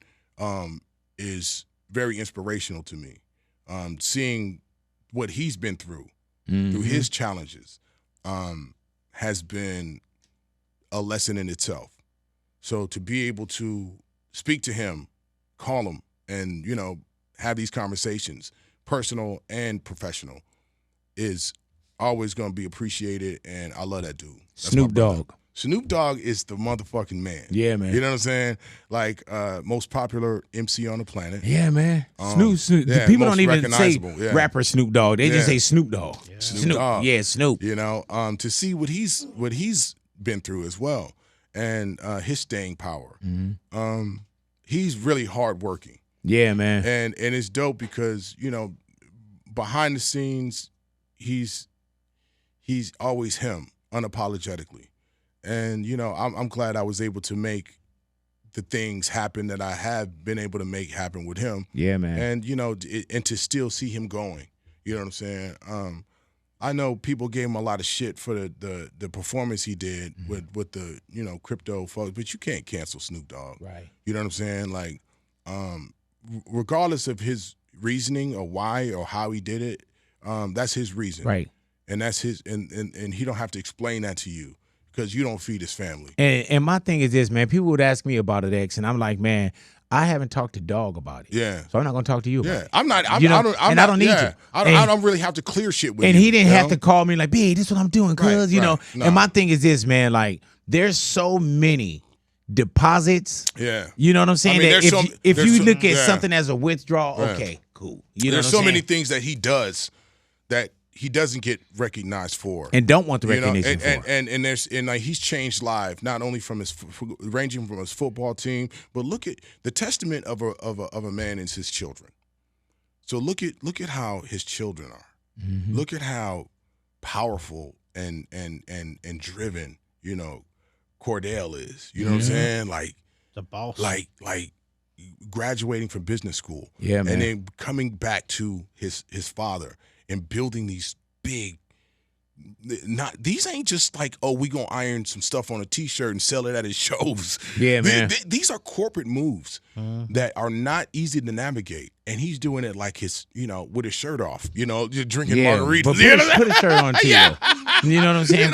is very inspirational to me. Seeing what he's been through his challenges, has been a lesson in itself. So to be able to speak to him, call him, and, you know, have these conversations, personal and professional, is always going to be appreciated, and I love that dude. That's Snoop Dogg. Snoop Dogg is the motherfucking man. Yeah, man. You know what I'm saying? Like, most popular MC on the planet. Yeah, man. Snoop. Yeah, People most don't even say recognizable, rapper Snoop Dogg. They just say Snoop Dogg. Yeah. Snoop Dogg. Yeah, Snoop. You know, to see what he's been through as well, and his staying power. He's really hardworking. Yeah, man. And it's dope because, you know, behind the scenes, he's always him, unapologetically. And, you know, I'm glad I was able to make the things happen that I have been able to make happen with him. Yeah, man. And, you know, and to still see him going. You know what I'm saying? I know people gave him a lot of shit for the performance he did with the, you know, crypto folks, but you can't cancel Snoop Dogg. Right. You know what I'm saying? Like, regardless of his reasoning or why or how he did it, that's his reason. Right. And that's his, and he don't have to explain that to you because you don't feed his family. And my thing is this, man. People would ask me about it, X, and I'm like, man, I haven't talked to Dogg about it. Yeah. So I'm not going to talk to you about it. I'm not. I don't need you. I don't really have to clear shit with you. And he didn't have to call me like, B, this is what I'm doing, cuz, you know. No. And my thing is this, man, like, there's so many deposits. Yeah. You know what I'm saying? I mean, that if you look at something as a withdrawal, okay, cool. You know there's what so I'm many saying? things that he does that he doesn't get recognized for, and don't want the recognition for. And there's like he's changed lives not only from his ranging from his football team, but look at the testament of a man is his children. So look at how his children are. Look at how powerful and driven, you know, Cordell is. You know what I'm saying? Like the boss. Like graduating from business school. Yeah, man. And then coming back to his father and building these big, these ain't just like, oh, we gonna iron some stuff on a t-shirt and sell it at his shows. Yeah, man. These are corporate moves that are not easy to navigate. And he's doing it like his, you know, with his shirt off, you know, just drinking margaritas. But put a shirt on too. Yeah. You know what I'm saying?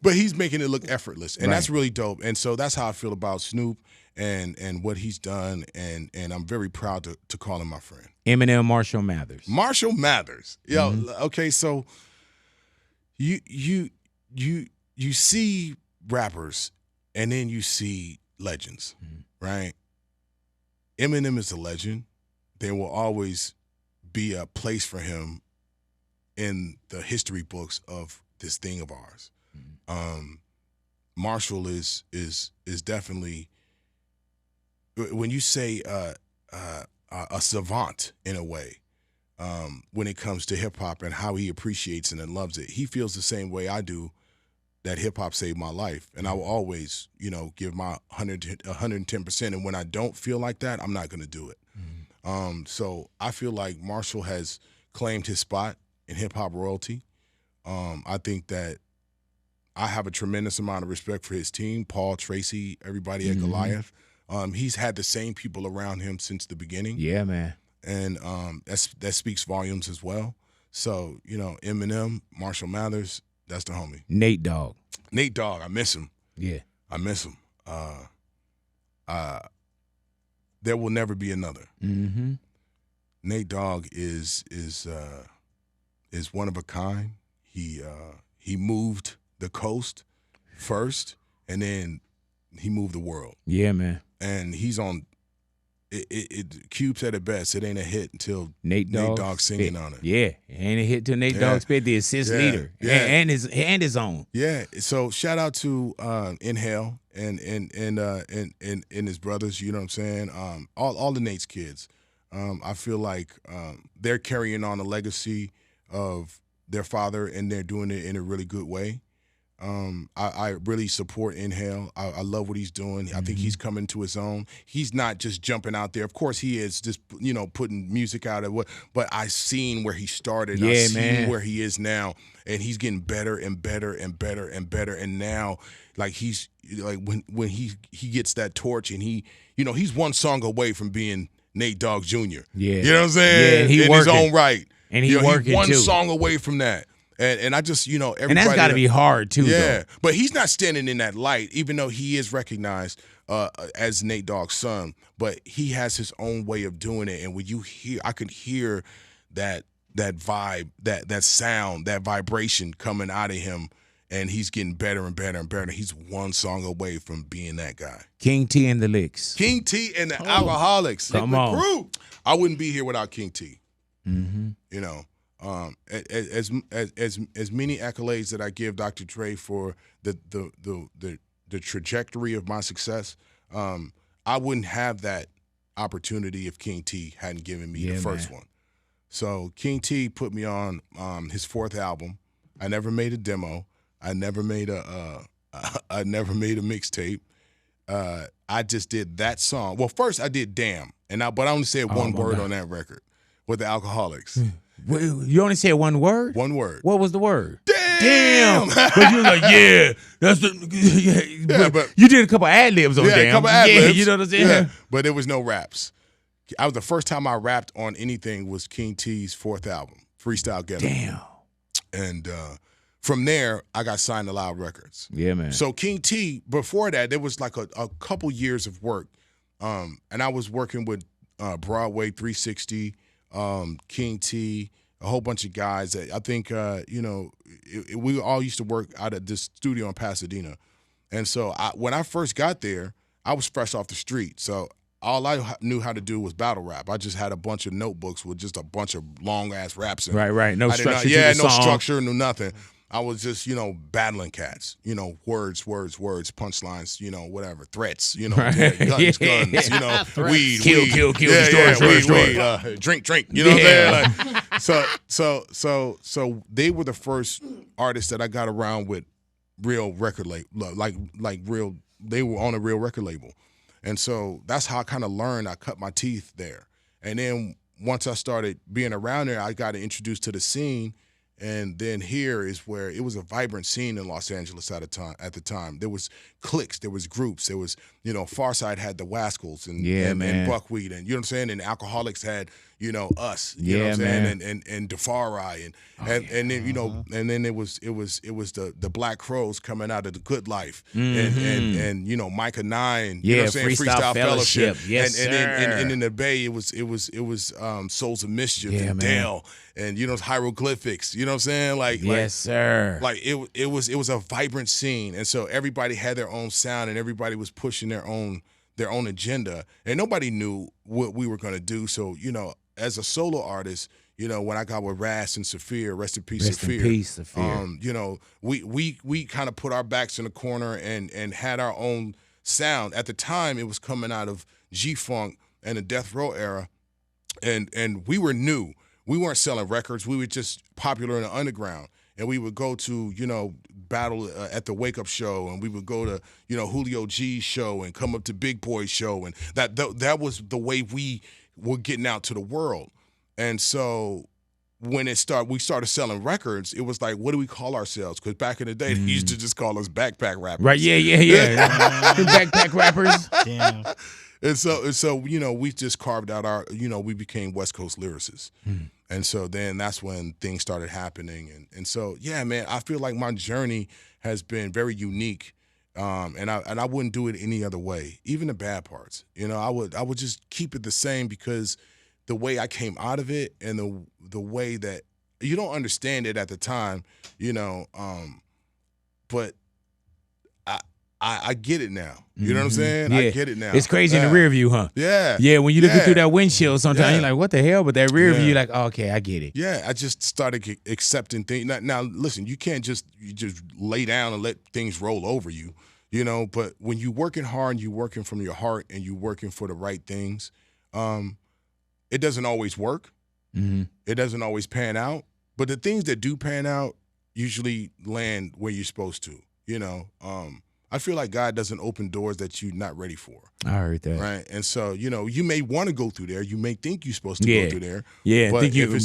But he's making it look effortless. And Right. that's really dope. And so that's how I feel about Snoop and what he's done. And I'm very proud to call him my friend. Eminem, Marshall Mathers. Marshall Mathers. Yo, okay, so you see rappers and then you see legends, right? Eminem is a legend. There will always be a place for him in the history books of this thing of ours. Marshall is definitely, when you say a savant in a way, when it comes to hip hop and how he appreciates it and loves it. He feels the same way I do, that hip hop saved my life. And I will always, you know, give my 110%. And when I don't feel like that, I'm not going to do it. So I feel like Marshall has claimed his spot in hip hop royalty. I think that I have a tremendous amount of respect for his team, Paul, Tracy, everybody at Goliath. He's had the same people around him since the beginning. Yeah, man. And that speaks volumes as well. So, you know, Eminem, Marshall Mathers, that's the homie. Nate Dogg. Nate Dogg, I miss him. Yeah. I miss him. There will never be another. Nate Dogg is one of a kind. He moved the coast first, and then he moved the world. Yeah, man. And he's on. Cube said it best. It ain't a hit until Nate Dogg singing on it. Yeah, ain't a hit till Nate Dogg spit, the assist leader, and his own. Yeah. So shout out to Inhale and his brothers. You know what I'm saying? All the Nate's kids. I feel like they're carrying on a legacy of their father, and they're doing it in a really good way. I really support Inhale. I love what he's doing. I think he's coming to his own. He's not just jumping out there. Of course, he is just, you know, putting music out but I've seen where he started. Yeah, I've man. seen where he is now, and he's getting better and better and better and better. And now, like, he's like when he gets that torch, and he's one song away from being Nate Dogg Jr. Yeah, you know what I'm saying? Yeah, he in his own right. And he working one too. song away from that. And I just, everybody. And that's got to be hard too. Yeah, though. but he's not standing in that light, even though he is recognized as Nate Dogg's son. But he has his own way of doing it, and when you hear, I could hear that vibe, that sound, that vibration coming out of him, and he's getting better and better and better. He's one song away from being that guy. King T and the Licks. King T and the Alkaholics. Come on. Crew. I wouldn't be here without King T. Mm-hmm. As many accolades that I give Dr. Dre for the trajectory of my success, I wouldn't have that opportunity if King T hadn't given me the first one. So King T put me on his 4th album. I never made a demo. I never made a mixtape. I just did that song. Well, first I did Damn, but I only said one word on that record with the Alkaholics. You only said one word? One word. What was the word? Damn. But you were like, yeah, that's the. But you did a couple ad-libs on Damn. A couple ad-libs. Yeah, you know what I'm saying? Yeah. But there was no raps. I was the first time I rapped on anything was King T's 4th album, Freestyle Ghetto. Damn. And from there, I got signed to Loud Records. Yeah, man. So King T, before that, there was like a couple years of work. And I was working with Broadway 360, King T, a whole bunch of guys that I think, we all used to work out of this studio in Pasadena. And so when I first got there, I was fresh off the street. So all I knew how to do was battle rap. I just had a bunch of notebooks with just a bunch of long-ass raps in it. Right. No structure to no the song. structure, no nothing. I was just, battling cats, words, punchlines, whatever, threats, guns, weed, kill, weed, drink, you know what I'm saying? Like, so they were the first artists that I got around with real record label, like real, they were on a real record label. And so that's how I kind of learned. I cut my teeth there. And then once I started being around there, I got introduced to the scene. And then here is where it was a vibrant scene in Los Angeles at the time. There was cliques, there was groups, there was, Farside had the Wascals and Buckwheat, and you know what I'm saying, and Alkaholics had, us, you know what I'm saying, and Defari and then and then it was the Black Crows coming out of the Good Life, and Micah 9, you know what I'm saying, Freestyle Fellowship, yes, and in the Bay it was Souls of Mischief and Dale, and Hieroglyphics, you know what I'm saying, like yes sir, like it was a vibrant scene, and so everybody had their own sound and everybody was pushing their own agenda, and nobody knew what we were going to do. So as a solo artist, when I got with Ras and Saphir, rest in peace, Saphir. We kind of put our backs in the corner and had our own sound. At the time, it was coming out of G-Funk and the Death Row era, and we were new. We weren't selling records. We were just popular in the underground. And we would go to, battle at the Wake Up Show, and we would go to, Julio G's show and come up to Big Boy's show. And that was the way we were getting out to the world. And so when we started selling records, it was like, what do we call ourselves? Because back in the day, they used to just call us backpack rappers. Right, yeah. Backpack rappers. Damn. And so we just carved out our, we became West Coast lyricists. And so then that's when things started happening. And so, yeah, man, I feel like my journey has been very unique. And I wouldn't do it any other way, even the bad parts. I would just keep it the same, because the way I came out of it and the way that you don't understand it at the time, but I get it now. You know what I'm saying? Yeah. I get it now. It's crazy in the rear view, huh? Yeah. Yeah, when you're looking through that windshield, sometimes you're like, what the hell? But that rear view, you're like, oh, okay, I get it. Yeah, I just started accepting things. Now, listen, you can't just lay down and let things roll over you, but when you're working hard and you're working from your heart and you're working for the right things, it doesn't always work. It doesn't always pan out. But the things that do pan out usually land where you're supposed to, I feel like God doesn't open doors that you're not ready for. I heard that. Right. And so, you may want to go through there. You may think you're supposed to go through there. Yeah. But think you're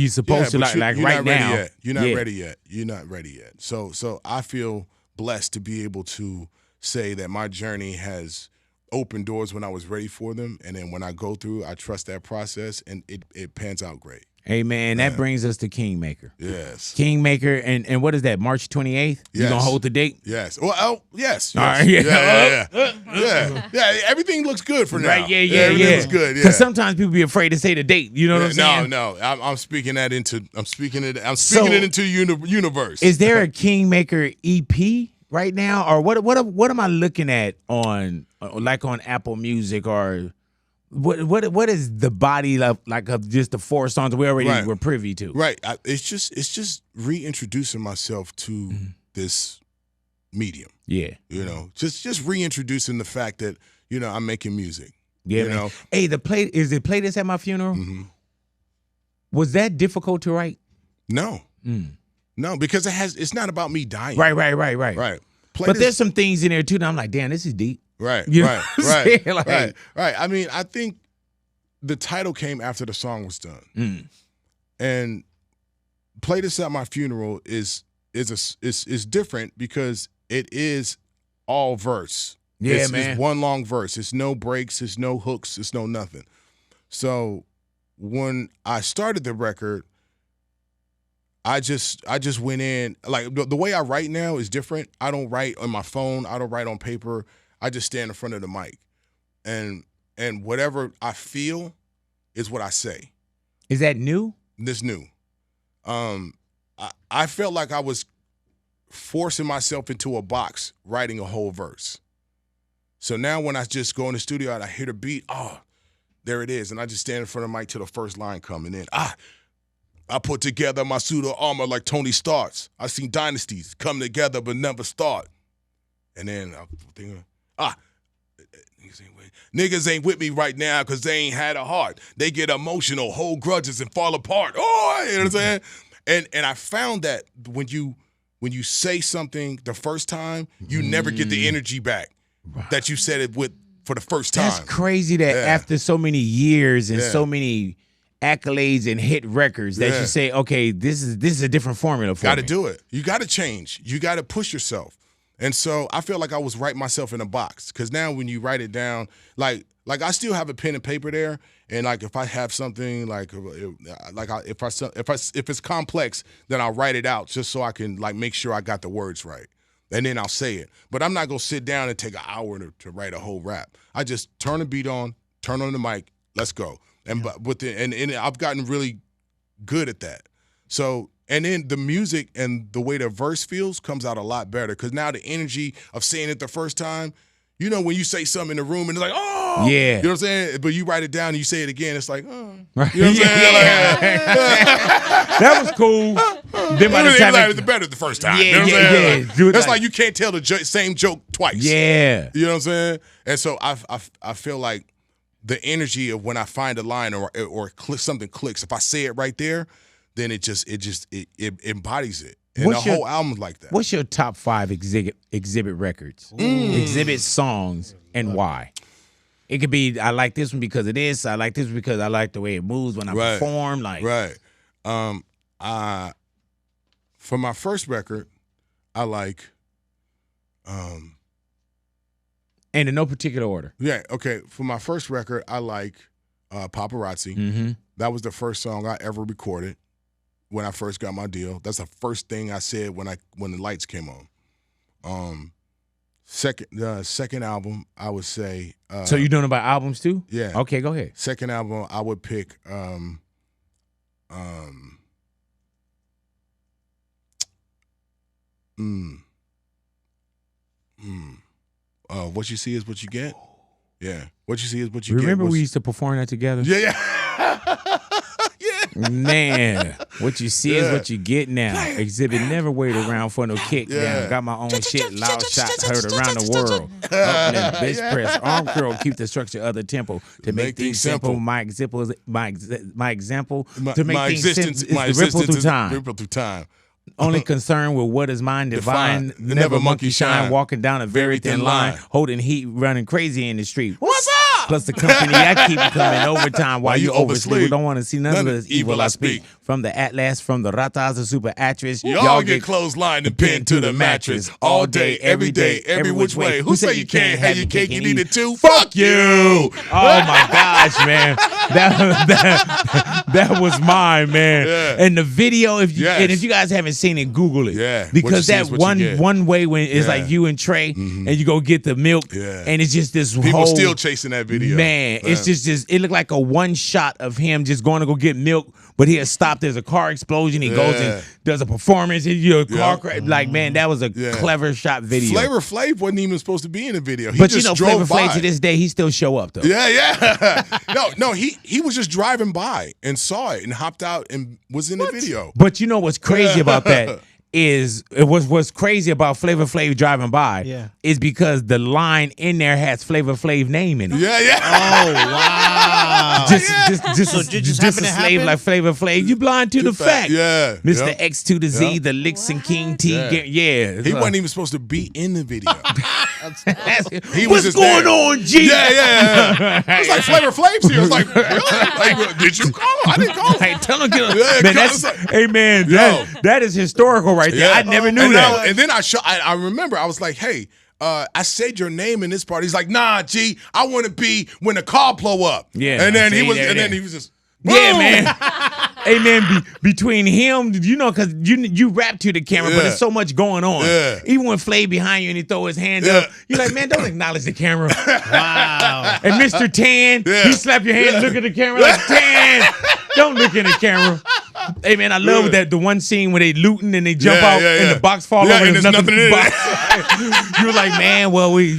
supposed to like right now. Yet. You're not ready yet. You're not ready yet. So I feel blessed to be able to say that my journey has opened doors when I was ready for them. And then when I go through, I trust that process, and it pans out great. Hey, man, that brings us to Kingmaker. Yes. Kingmaker, and what is that, March 28th? Yes. You going to hold the date? Yes. Well, yes. All right, Yeah, everything looks good for now. Right, yeah. Everything looks good, Because sometimes people be afraid to say the date. You know what I'm saying? No. I'm speaking it into universe. Is there a Kingmaker EP right now? Or what am I looking at on Apple Music or... What is the body of just the 4 songs we already were privy to? Right. It's just reintroducing myself to this medium. Yeah. You know, just reintroducing the fact that, you know, I'm making music. Yeah, you know. Hey, Play This at My Funeral? Mm-hmm. Was that difficult to write? No. No, because it's not about me dying. Right. But there's some things in there too that I'm like, damn, this is deep. Right. Right. I mean, I think the title came after the song was done, and Play This at My Funeral is different because it is all verse. Yeah, It's one long verse. It's no breaks. It's no hooks. It's no nothing. So when I started the record, I just went in like the way I write now is different. I don't write on my phone. I don't write on paper. I just stand in front of the mic, and whatever I feel is what I say. Is that new? This new. I felt like I was forcing myself into a box writing a whole verse. So now when I just go in the studio and I hear the beat, there it is, and I just stand in front of the mic till the first line coming in. I put together my suit of armor like Tony Stark's. I seen dynasties come together but never start. And then I'm thinking, niggas ain't with me right now because they ain't had a heart. They get emotional, hold grudges, and fall apart. Oh, you know what I'm saying? And I found that when you say something the first time, you never get the energy back that you said it with for the first time. That's crazy that after so many years and so many accolades and hit records that you say, okay, this is a different formula for me. Got to do it. You got to change. You got to push yourself. And so I feel like I was writing myself in a box because now when you write it down, like I still have a pen and paper there, and like if I have something if it's complex, then I'll write it out just so I can like make sure I got the words right, and then I'll say it. But I'm not gonna sit down and take an hour to write a whole rap. I just turn the beat on, turn on the mic, let's go. And and I've gotten really good at that. So. And then the music and the way the verse feels comes out a lot better because now the energy of saying it the first time, you know, when you say something in the room and it's like, oh, yeah, you know what I'm saying? But you write it down and you say it again, it's like, oh, right. You know what I'm saying? That was cool. Then by the time it's better the first time. You know what I'm saying? That's like you can't tell the same joke twice. Yeah, you know what I'm saying? And so I feel like the energy of when I find a line or something clicks, if I say it right there, then it embodies it. And the whole album's like that. What's your top 5 Xzibit records? Xzibit songs and why? It could be I like this one because of this. I like this because I like the way it moves when I perform. Right. For my first record, I like and in no particular order. Yeah, okay. For my first record, I like Paparazzi. Mm-hmm. That was the first song I ever recorded. When I first got my deal, that's the first thing I said when the lights came on. Second album, I would say. So you doing about albums too? Yeah. Okay, go ahead. Second album, I would pick. What you see is what you get. Yeah. What you see is what you get. Remember we used to perform that together? Yeah. Man, what you see is what you get now. Xzibit never waited around for no kick down. Got my own shit, loud shots heard around the world. Up in bench press, arm curl, keep the structure of the tempo. To make things simple, my example to make things sense is the ripple through time. Only concerned with what is mine, divine. Never monkey shine, walking down a very thin line, holding heat, running crazy in the street. What's up? Plus the company I keep coming overtime while you oversleep. Don't want to see none of this evil I speak. from the Atlas, from the Ratas, the super actress. Y'all get clotheslined and pinned to the mattress all day, every which way. Who say you can't have your cake and eat it too? Fuck you! Oh my gosh, man, that was mine, man. Yeah. And the video, if you guys haven't seen it, Google it. Yeah, because that one way when it's like you and Trey, and you go get the milk, and it's just this people whole still chasing that video. Man, it's just it looked like a one shot of him just going to go get milk, but he has stopped. There's a car explosion. He goes and does a performance. Car crash. Like, man, that was a clever shot video. Flavor Flav wasn't even supposed to be in the video. He but just Flavor drove by. Flav to this day, he still show up though. Yeah. No, he was just driving by and saw it and hopped out and was in the video. But you know what's crazy about that? What's crazy about Flavor Flav driving by is because the line in there has Flavor Flav name in it. Yeah. Oh wow! Just a slave like Flavor Flav. You blind to the fact. Yeah. Mr. X to the Z, the Licks and King T. Yeah. He wasn't even supposed to be in the video. He was just going on, G? Yeah. It was like Flavor Flav's here. I was like, really? Like, did you call him? I didn't call him. Hey, tell him get him. Yeah, man, that is historical right there. I never knew that. And then I remember, I was like, hey, I said your name in this part. He's like, nah, G, I want to be when the car blow up. Yeah. And then he was just, boom. Yeah, man. Hey, man, between him, because you rap to the camera, but there's so much going on. Yeah. Even when Flav behind you and he throw his hands up, you're like, man, don't acknowledge the camera. Wow. And Mr. Tan, he slap your hand and look at the camera like, Tan, don't look in the camera. Hey, man, I love that the one scene where they looting and they jump out and the box fall over and there's nothing in the box. You were like, man, well, we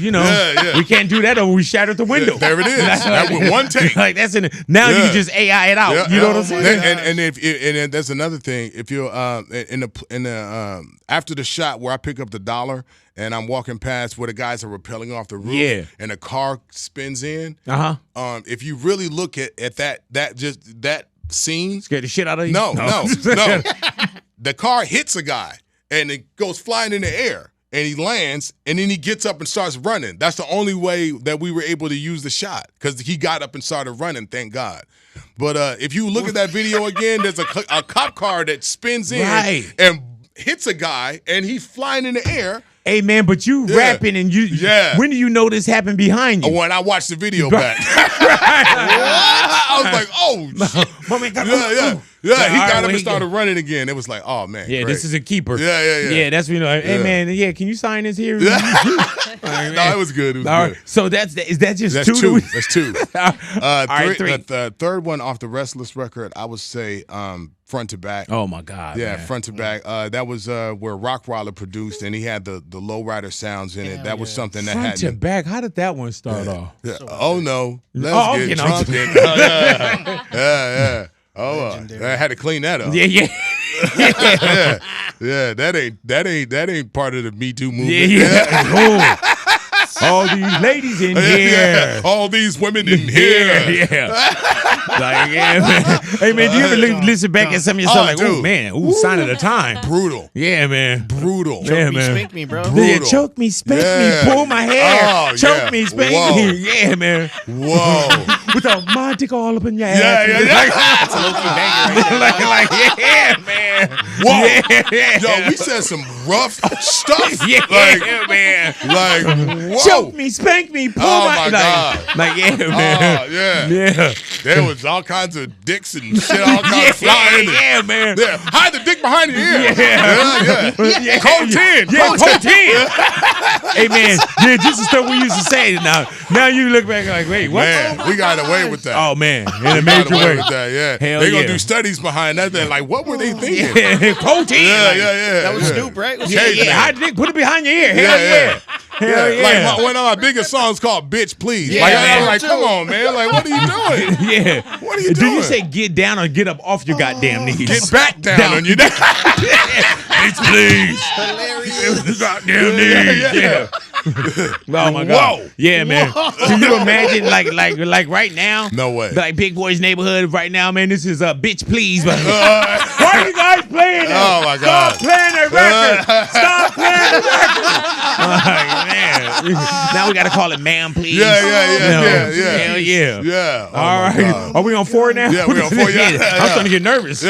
can't do that or we shattered the window. There it is. That with one take. Like, that's in it. Now you can just AI it out. You know what I'm saying? And there's another thing. If you're in the after the shot where I pick up the dollar and I'm walking past where the guys are rappelling off the roof and a car spins in. If you really look at that scene, scared the shit out of you. No. The car hits a guy and it goes flying in the air. And he lands, and then he gets up and starts running. That's the only way that we were able to use the shot because he got up and started running, thank God. But if you look at that video again, there's a cop car that spins in and hits a guy, and he's flying in the air. Hey, man, but you rapping and you when do you know this happened behind you? When I watched the video back. I was like, oh, yeah, he got up and started running again. It was like, oh, man. Yeah, great. This is a keeper. Yeah. That's when you're like, hey, man, can you sign this here? No, it was good. It was good. So is that just that's two? That's two. Three. The third one off the Restless record, I would say front to back. Oh, my God. Yeah, man. front to back. That was where Rockwaller produced, and he had the lowrider sounds in it. That was something that front to back. How did that one start off? Yeah. Oh, no. Let's get drunk. Yeah. Oh, I had to clean that up. Yeah. That ain't part of the Me Too movement. Yeah. All these ladies in here. All these women in here. Like, man. Hey, man, do you ever listen back at some of yourself oh, man, sign of the time. Brutal. Yeah, man. Brutal. Choke me, spank me, bro. Yeah, choke me, spank me, pull my hair. Choke me, spank me. Yeah, man. Whoa. With a my dick all up in your ass. That's a low-key banger right yeah, man. Whoa. Yo, we said some rough stuff. Man. Like, whoa. Choke me, spank me, pull my God. Like, yeah, man. Yeah. There was all kinds of dicks and shit all kinds of flying. Yeah, man. Yeah. Hide the dick behind your ear. Yeah. Code 10. Yeah, code 10. Hey, man. Yeah, this is stuff we used to say. Now you look back like, wait, what? Man, we got away with that. Oh, man. In a major way. With that, yeah. Hell They're going to do studies behind that. They're like, what were they thinking? Yeah, code 10. Yeah. That was Snoop, right? Yeah. Hide the dick, put it behind your ear. Hell yeah. Hell yeah. Like one of my biggest songs called Bitch Please. Yeah, I'm like, come on, man. Like, what are you doing? Yeah. What are you doing? Do you say get down or get up off your goddamn knees? Get back down on your knees. Bitch Please. Hilarious. Goddamn knees. Yeah. Oh my God. Whoa. Yeah, man. Can you imagine like right now? No way. Like Big Boy's neighborhood right now, man. This is Bitch Please. Why are you guys playing that? Oh my God. Stop playing that record. Stop playing the record. Man. Now we got to call it "Man, Please." Yeah. Hell yeah. Yeah. Oh All my right. God. Are we on 4 now? Yeah, we're on 4. Yeah. I'm starting to get nervous.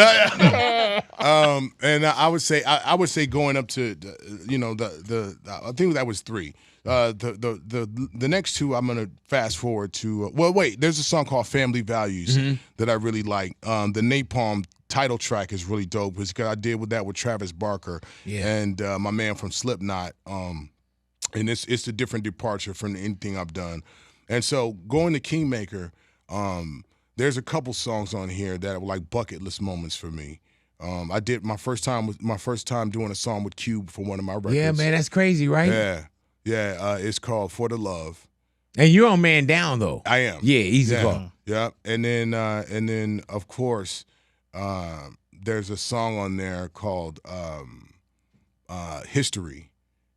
And I would say going up to the I think that was 3. The next 2 I'm gonna fast forward to. Well, wait. There's a song called "Family Values" that I really like. The Napalm title track is really dope because I did with that with Travis Barker and my man from Slipknot. And it's a different departure from anything I've done. And so going to Kingmaker, there's a couple songs on here that were like bucket list moments for me. I did my first time doing a song with Cube for one of my records. Yeah, man, that's crazy, right? Yeah. It's called "For the Love." And you're on Man Down though. I am. Yeah, easy call. Yeah, and then of course, there's a song on there called "History."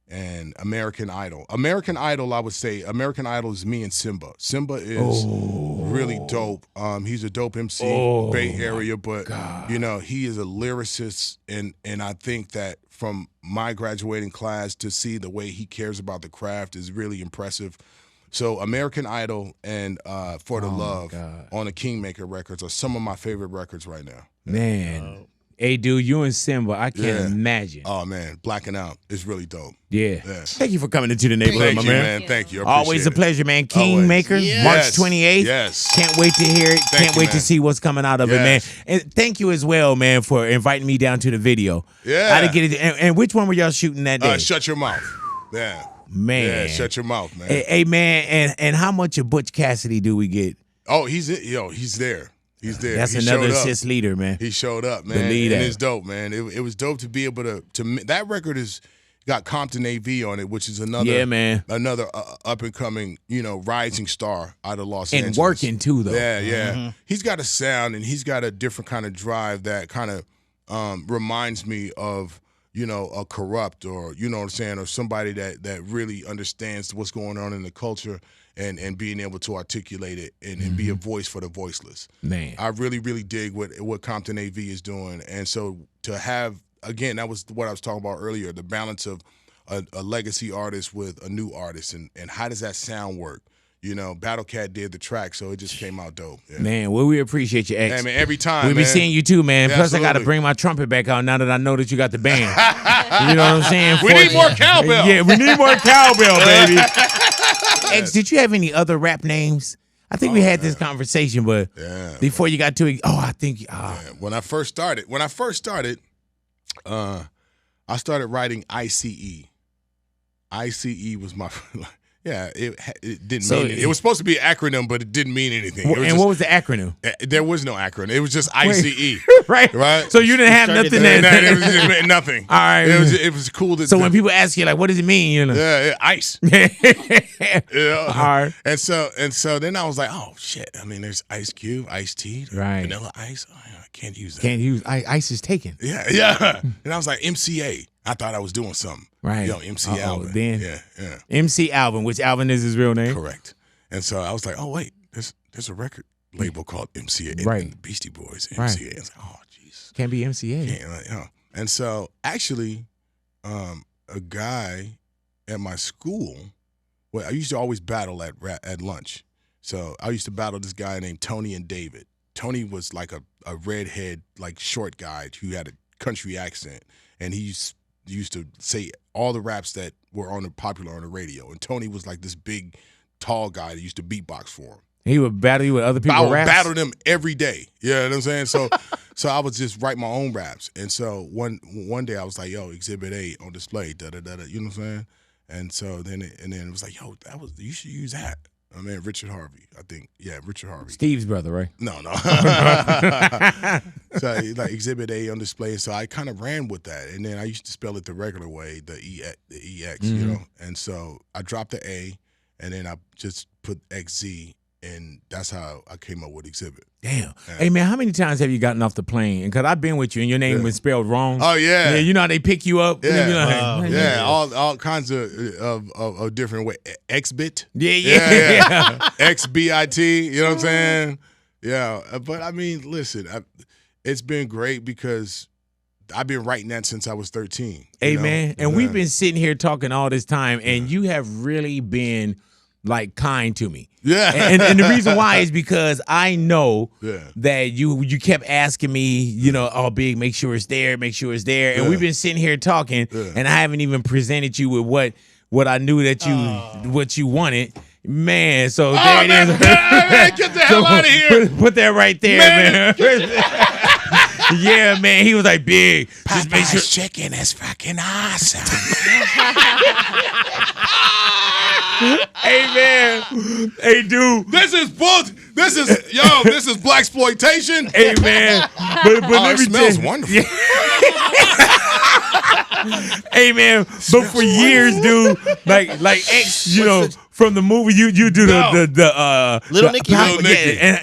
And American Idol. American Idol, I would say, American Idol is me and Simba. Simba is really dope. He's a dope MC, Bay Area, but he is a lyricist, and I think that from my graduating class to see the way he cares about the craft is really impressive. So American Idol and For the Love on the Kingmaker records are some of my favorite records right now. Man. Hey, dude, you and Simba, I can't imagine. Oh, man, Blacking Out is really dope. Yeah. Thank you for coming into the neighborhood, my man. Thank you. Always a pleasure, man. Kingmaker, March 28th. Yes. Can't wait to hear it. Can't wait to see what's coming out of it, man. And thank you as well, man, for inviting me down to the video. Yeah. I didn't get it. And which one were y'all shooting that day? Shut Your Mouth. Yeah. Man. Yeah, Shut Your Mouth, man. Hey, man, and how much of Butch Cassidy do we get? Oh, he's there. He's there. That's another assist leader, man. He showed up, man. And it's dope, man. It was dope to be able to that record is got Compton AV on it, which is another up and coming, rising star out of Los Angeles. And working too, though. Yeah. He's got a sound and he's got a different kind of drive that kind of reminds me of a Corrupt, or you know what I'm saying, or somebody that really understands what's going on in the culture. And being able to articulate it and be a voice for the voiceless. Man. I really, really dig what Compton AV is doing. And so to have, again, that was what I was talking about earlier, the balance of a legacy artist with a new artist. And how does that sound work? Battle Cat did the track, so it just came out dope. Yeah. Man, well, we appreciate you, X. Hey, man, every time, We'll be seeing you too, man. Yeah, Plus, absolutely. I got to bring my trumpet back out now that I know that you got the band. You know what I'm saying? We need more cowbell. Yeah, we need more cowbell, baby. X, did you have any other rap names? I think we had this conversation, but before you got to it, I think. When I first started, I started writing ICE. ICE was my. It didn't mean anything. It was supposed to be an acronym, but it didn't mean anything. What was the acronym? There was no acronym. It was just ICE. Right. So you didn't have nothing. It meant nothing. All right. It was cool. So when people ask you, like, what does it mean? ICE. All right. And so then I was like, oh shit. I mean, there's Ice Cube, Ice T, Vanilla Ice. Oh, I can't use that. Can't use Ice is taken. Yeah. And I was like, MCA. I thought I was doing something. Right. MC Alvin. Then yeah. MC Alvin, which Alvin is his real name. Correct. And so I was like, oh wait, there's a record label called MCA. Right. And the Beastie Boys. MCA. Right. I was like, oh jeez. Can't be MCA. And so actually, a guy at my school, I used to always battle at lunch. So I used to battle this guy named Tony and David. Tony was like a redhead, like short guy who had a country accent, and he used to say all the raps that were popular on the radio. And Tony was like this big, tall guy that used to beatbox for him. He would battle you with other people's raps? I would battle them every day. You know what I'm saying? So I would just write my own raps. And so one day I was like, yo, Exhibit A on display, da-da-da-da, you know what I'm saying? And so then it was like, yo, you should use that. I mean, Richard Harvey, I think. Yeah, Richard Harvey. Steve's brother, right? No. So like Exhibit A on display. So I kind of ran with that. And then I used to spell it the regular way, the EX, And so I dropped the A, and then I just put XZ, and that's how I came up with Exhibit. Damn. Yeah. Hey, man, how many times have you gotten off the plane? Because I've been with you, and your name was spelled wrong. Oh, yeah. Yeah, you know how they pick you up? Yeah, all kinds of different ways. Xzibit. Yeah. XBIT, you know what I'm saying? Yeah, but I mean, listen, it's been great because I've been writing that since I was 13. Hey, man, and we've been sitting here talking all this time, and you have really been like kind to me. Yeah. And the reason why is because I know that you kept asking me, you know, oh, Big, make sure it's there, make sure it's there. And we've been sitting here talking, and I haven't even presented you with what I knew that what you wanted. Man, so there it is. Man, get the hell out of here. Put that right there, man. Yeah, man. He was like, Big, just make sure chicken is fucking awesome. Hey, man. Hey, dude. This is This is blaxploitation. Hey, man. But it smells wonderful. Hey, man. But for years, dude, like X, you know, from the movie, you do the Little Nicky. Yeah,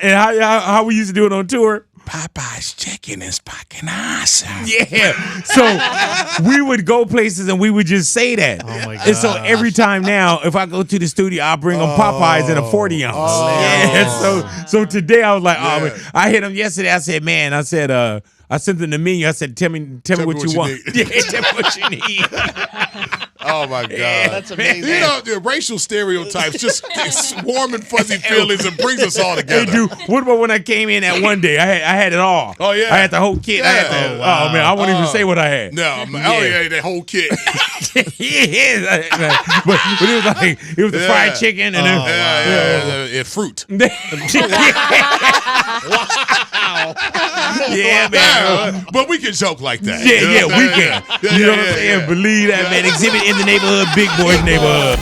and how we used to do it on tour. Popeye's chicken is fucking awesome. Yeah. So we would go places and we would just say that. Oh my god. And so every time now, if I go to the studio, I'll bring them Popeyes in a 40 ounce. Yeah. So today I was like, oh, man. I hit him yesterday. I said, man, I sent them the menu. I said, tell me what you want. Yeah, tell me what you need. Oh my God, that's amazing. You know, the racial stereotypes just warm and fuzzy feelings and brings us all together. Hey, dude, what about when I came in that one day? I had it all. Oh yeah, I had the whole kit. Yeah. Oh man, I won't even say what I had. No, that whole kit. Yeah, but it was the fried chicken and fruit. Wow. Yeah, man. But we can joke like that. Yeah, we can. You know what I'm saying? Believe that, man. Xzibit in the neighborhood, big boy's neighborhood.